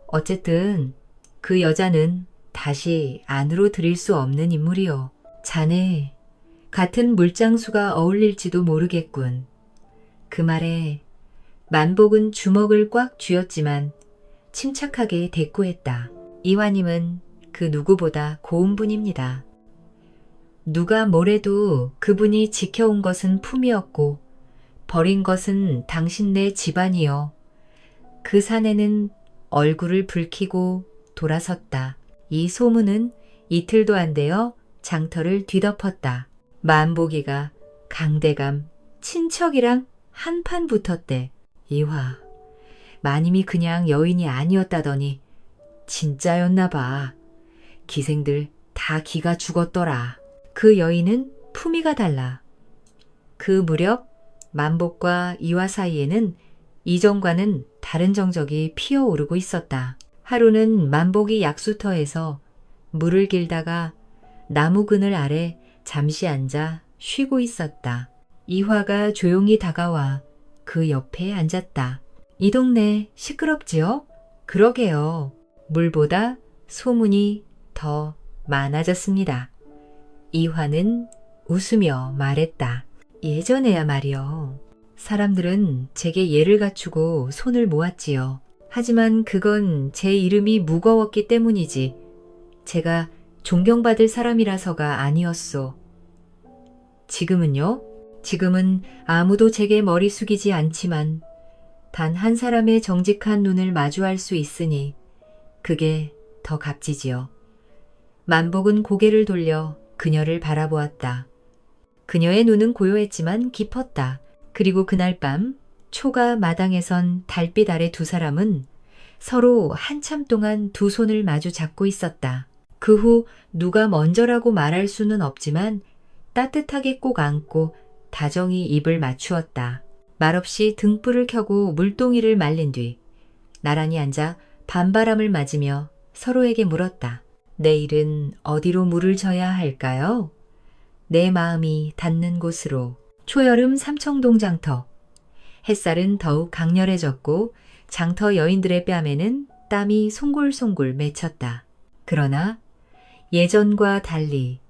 어쨌든 그 여자는 다시 안으로 들일 수 없는 인물이요. 자네 같은 물장수가 어울릴지도 모르겠군. 그 말에 만복은 주먹을 꽉 쥐었지만 침착하게 대꾸했다. 이화님은 그 누구보다 고운 분입니다. 누가 뭐래도 그분이 지켜온 것은 품이었고 버린 것은 당신네 집안이요. 그 사내는 얼굴을 붉히고 돌아섰다. 이 소문은 이틀도 안 되어 장터를 뒤덮었다. 만복이가 강대감 친척이랑 한판 붙었대. 이화, 마님이 그냥 여인이 아니었다더니 진짜였나 봐. 기생들 다 기가 죽었더라. 그 여인은 품위가 달라. 그 무렵 만복과 이화 사이에는 이전과는 다른 정적이 피어오르고 있었다. 하루는 만복이 약수터에서 물을 길다가 나무 그늘 아래 잠시 앉아 쉬고 있었다. 이화가 조용히 다가와 그 옆에 앉았다. 이 동네 시끄럽지요? 그러게요. 물보다 소문이 더 많아졌습니다. 이화는 웃으며 말했다. 예전에야 말이요. 사람들은 제게 예를 갖추고 손을 모았지요. 하지만 그건 제 이름이 무거웠기 때문이지 제가 존경받을 사람이라서가 아니었소. 지금은요? 지금은 아무도 제게 머리 숙이지 않지만 단 한 사람의 정직한 눈을 마주할 수 있으니 그게 더 값지지요. 만복은 고개를 돌려 그녀를 바라보았다. 그녀의 눈은 고요했지만 깊었다. 그리고 그날 밤 초가 마당에선 달빛 아래 두 사람은 서로 한참 동안 두 손을 마주 잡고 있었다. 그 후 누가 먼저라고 말할 수는 없지만 따뜻하게 꼭 안고 다정히 입을 맞추었다. 말없이 등불을 켜고 물동이를 말린 뒤 나란히 앉아 밤바람을 맞으며 서로에게 물었다. 내일은 어디로 물을 져야 할까요? 내 마음이 닿는 곳으로. 초여름 삼청동 장터. 햇살은 더욱 강렬해졌고 장터 여인들의 뺨에는 땀이 송골송골 맺혔다. 그러나 예전과 달리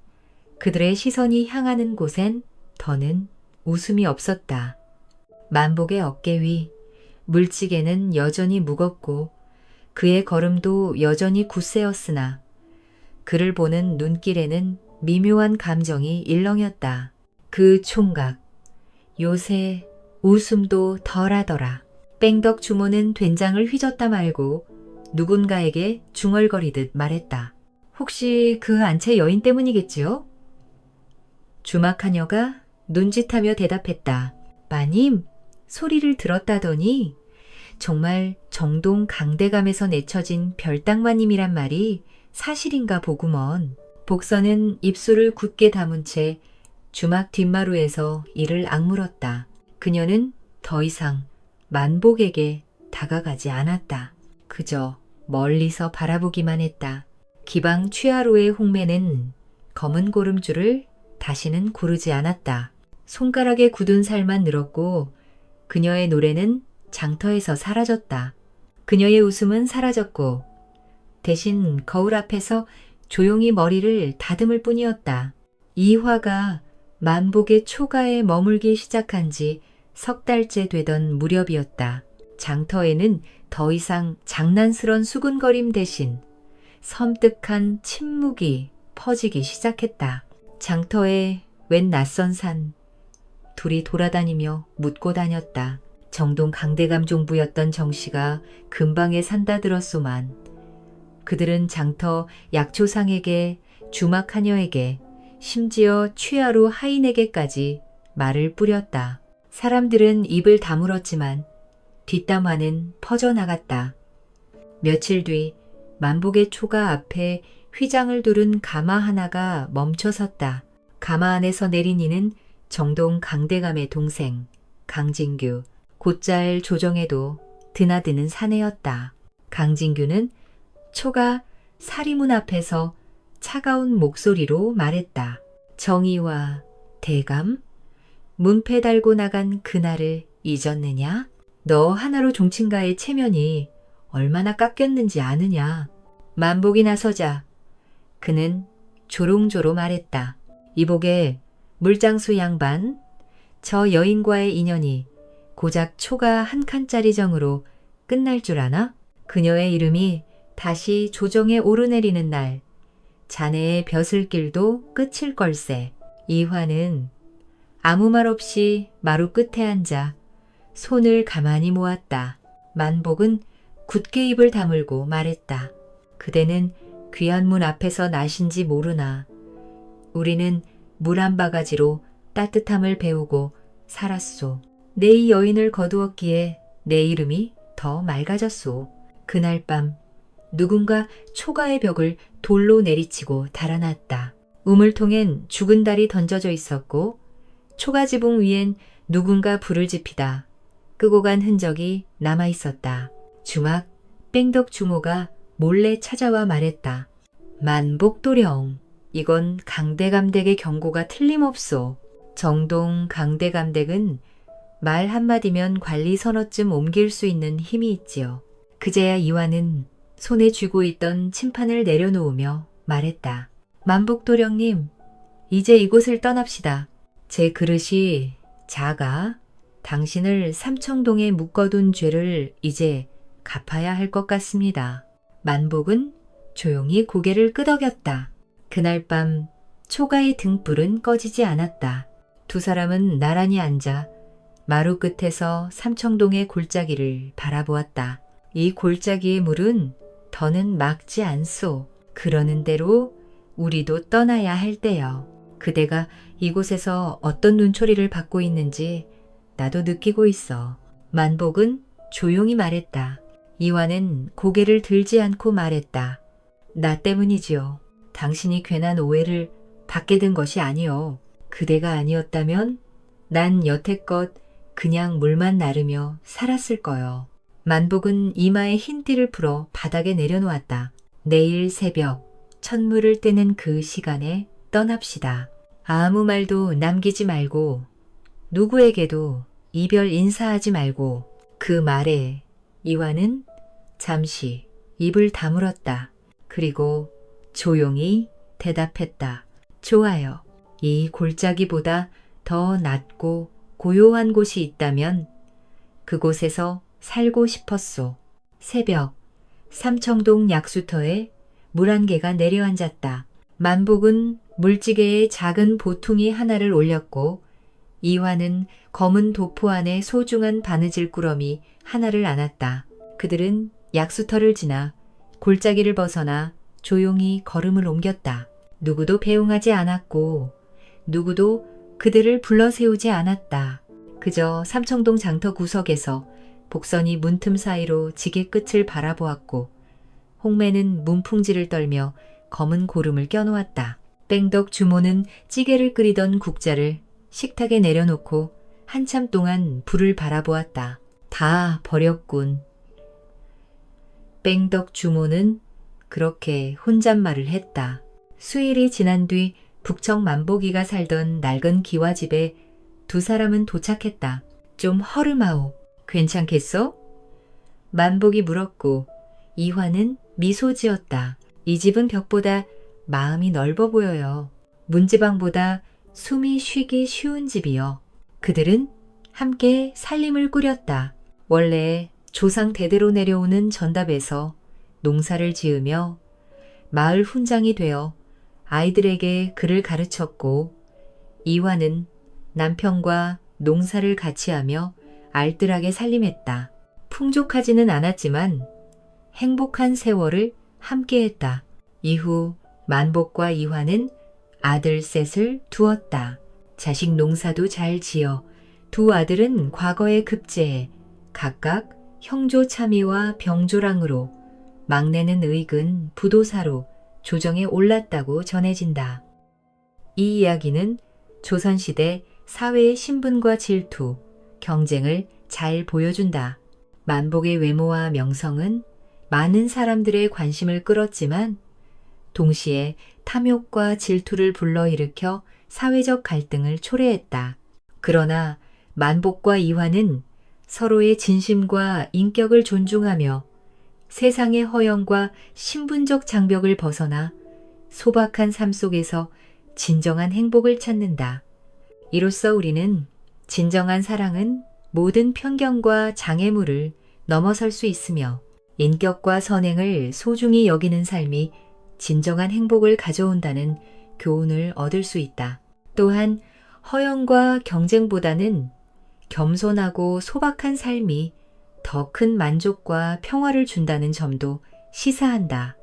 그들의 시선이 향하는 곳엔 더는 웃음이 없었다. 만복의 어깨 위 물지개는 여전히 무겁고 그의 걸음도 여전히 굳세었으나 그를 보는 눈길에는 미묘한 감정이 일렁였다. 그 총각, 요새 웃음도 덜하더라. 뺑덕 주모는 된장을 휘젓다 말고 누군가에게 중얼거리듯 말했다. 혹시 그 안채 여인 때문이겠지요? 주막하녀가 눈짓하며 대답했다. 마님, 소리를 들었다더니 정말 정동 강대감에서 내쳐진 별당마님이란 말이 사실인가 보구먼. 복선은 입술을 굳게 다문 채 주막 뒷마루에서 이를 악물었다. 그녀는 더 이상 만복에게 다가가지 않았다. 그저 멀리서 바라보기만 했다. 기방 취하로의 홍매는 검은 고름줄을 다시는 고르지 않았다. 손가락에 굳은 살만 늘었고 그녀의 노래는 장터에서 사라졌다. 그녀의 웃음은 사라졌고 대신 거울 앞에서 조용히 머리를 다듬을 뿐이었다. 이 화가 만복의 초가에 머물기 시작한 지 석 달째 되던 무렵이었다. 장터에는 더 이상 장난스런 수군거림 대신 섬뜩한 침묵이 퍼지기 시작했다. 장터에 웬 낯선 산, 둘이 돌아다니며 묻고 다녔다. 정동 강대감 종부였던 정씨가 근방에 산다 들었소만 그들은 장터 약초상에게 주막하녀에게 심지어 취하로 하인에게까지 말을 뿌렸다. 사람들은 입을 다물었지만 뒷담화는 퍼져나갔다. 며칠 뒤 만복의 초가 앞에 휘장을 두른 가마 하나가 멈춰섰다. 가마 안에서 내린 이는 정동 강대감의 동생 강진규, 곧잘 조정에도 드나드는 사내였다. 강진규는 초가 사리문 앞에서 차가운 목소리로 말했다. 정의와 대감? 문패 달고 나간 그날을 잊었느냐? 너 하나로 종친가의 체면이 얼마나 깎였는지 아느냐? 만복이 나서자 그는 조롱조로 말했다. 이복의 물장수 양반, 저 여인과의 인연이 고작 초가 한 칸짜리 정으로 끝날 줄 아나? 그녀의 이름이 다시 조정에 오르내리는 날 자네의 벼슬길도 끝일 걸세. 이화는 아무 말 없이 마루 끝에 앉아 손을 가만히 모았다. 만복은 굳게 입을 다물고 말했다. 그대는 귀한 문 앞에서 나신지 모르나 우리는 물 한 바가지로 따뜻함을 배우고 살았소. 내 이 여인을 거두었기에 내 이름이 더 맑아졌소. 그날 밤 누군가 초가의 벽을 돌로 내리치고 달아났다. 우물통엔 죽은 달이 던져져 있었고 초가 지붕 위엔 누군가 불을 지피다 끄고 간 흔적이 남아 있었다. 주막 뺑덕 주모가 몰래 찾아와 말했다. 만복도령, 이건 강대감댁의 경고가 틀림없소. 정동 강대감댁은 말 한마디면 관리 선어쯤 옮길 수 있는 힘이 있지요. 그제야 이화는 손에 쥐고 있던 침판을 내려놓으며 말했다. 만복도령님, 이제 이곳을 떠납시다. 제 그릇이 작아 당신을 삼청동에 묶어둔 죄를 이제 갚아야 할 것 같습니다. 만복은 조용히 고개를 끄덕였다. 그날 밤 초가의 등불은 꺼지지 않았다. 두 사람은 나란히 앉아 마루 끝에서 삼청동의 골짜기를 바라보았다. 이 골짜기의 물은 더는 막지 않소. 그러는 대로 우리도 떠나야 할 때요. 그대가 이곳에서 어떤 눈초리를 받고 있는지 나도 느끼고 있어. 만복은 조용히 말했다. 이화는 고개를 들지 않고 말했다. 나 때문이지요. 당신이 괜한 오해를 받게 된 것이 아니요. 그대가 아니었다면 난 여태껏 그냥 물만 나르며 살았을 거요. 만복은 이마에 흰띠를 풀어 바닥에 내려놓았다. 내일 새벽 첫물을 뜨는 그 시간에 떠납시다. 아무 말도 남기지 말고 누구에게도 이별 인사하지 말고. 그 말에 이화는 잠시 입을 다물었다. 그리고 조용히 대답했다. 좋아요. 이 골짜기보다 더 낮고 고요한 곳이 있다면 그곳에서 살고 싶었소. 새벽 삼청동 약수터에 물 한 개가 내려앉았다. 만복은 물지개에 작은 보퉁이 하나를 올렸고 이화는 검은 도포 안에 소중한 바느질 꾸러미 하나를 안았다. 그들은 약수터를 지나 골짜기를 벗어나 조용히 걸음을 옮겼다. 누구도 배웅하지 않았고 누구도 그들을 불러세우지 않았다. 그저 삼청동 장터 구석에서 복선이 문틈 사이로 지게 끝을 바라보았고 홍매는 문풍지를 떨며 검은 고름을 껴놓았다. 뺑덕 주모는 찌개를 끓이던 국자를 식탁에 내려놓고 한참 동안 불을 바라보았다. 다 버렸군. 뺑덕 주모는 그렇게 혼잣말을 했다. 수일이 지난 뒤 북청 만복이가 살던 낡은 기와집에 두 사람은 도착했다. 좀 허름하오. 괜찮겠어? 만복이 물었고 이화는 미소 지었다. 이 집은 벽보다 마음이 넓어 보여요. 문지방보다 숨이 쉬기 쉬운 집이요. 그들은 함께 살림을 꾸렸다. 원래 조상 대대로 내려오는 전답에서 농사를 지으며 마을 훈장이 되어 아이들에게 글을 가르쳤고 이화는 남편과 농사를 같이 하며 알뜰하게 살림했다. 풍족하지는 않았지만 행복한 세월을 함께했다. 이후 만복과 이화는 아들 셋을 두었다. 자식 농사도 잘 지어 두 아들은 과거에 급제해 각각 형조 참의와 병조랑으로 막내는 의근 부도사로 조정에 올랐다고 전해진다. 이 이야기는 조선시대 사회의 신분과 질투, 경쟁을 잘 보여준다. 만복의 외모와 명성은 많은 사람들의 관심을 끌었지만 동시에 탐욕과 질투를 불러일으켜 사회적 갈등을 초래했다. 그러나 만복과 이화는 서로의 진심과 인격을 존중하며 세상의 허영과 신분적 장벽을 벗어나 소박한 삶 속에서 진정한 행복을 찾는다. 이로써 우리는 진정한 사랑은 모든 편견과 장애물을 넘어설 수 있으며 인격과 선행을 소중히 여기는 삶이 진정한 행복을 가져온다는 교훈을 얻을 수 있다. 또한 허영과 경쟁보다는 겸손하고 소박한 삶이 더 큰 만족과 평화를 준다는 점도 시사한다.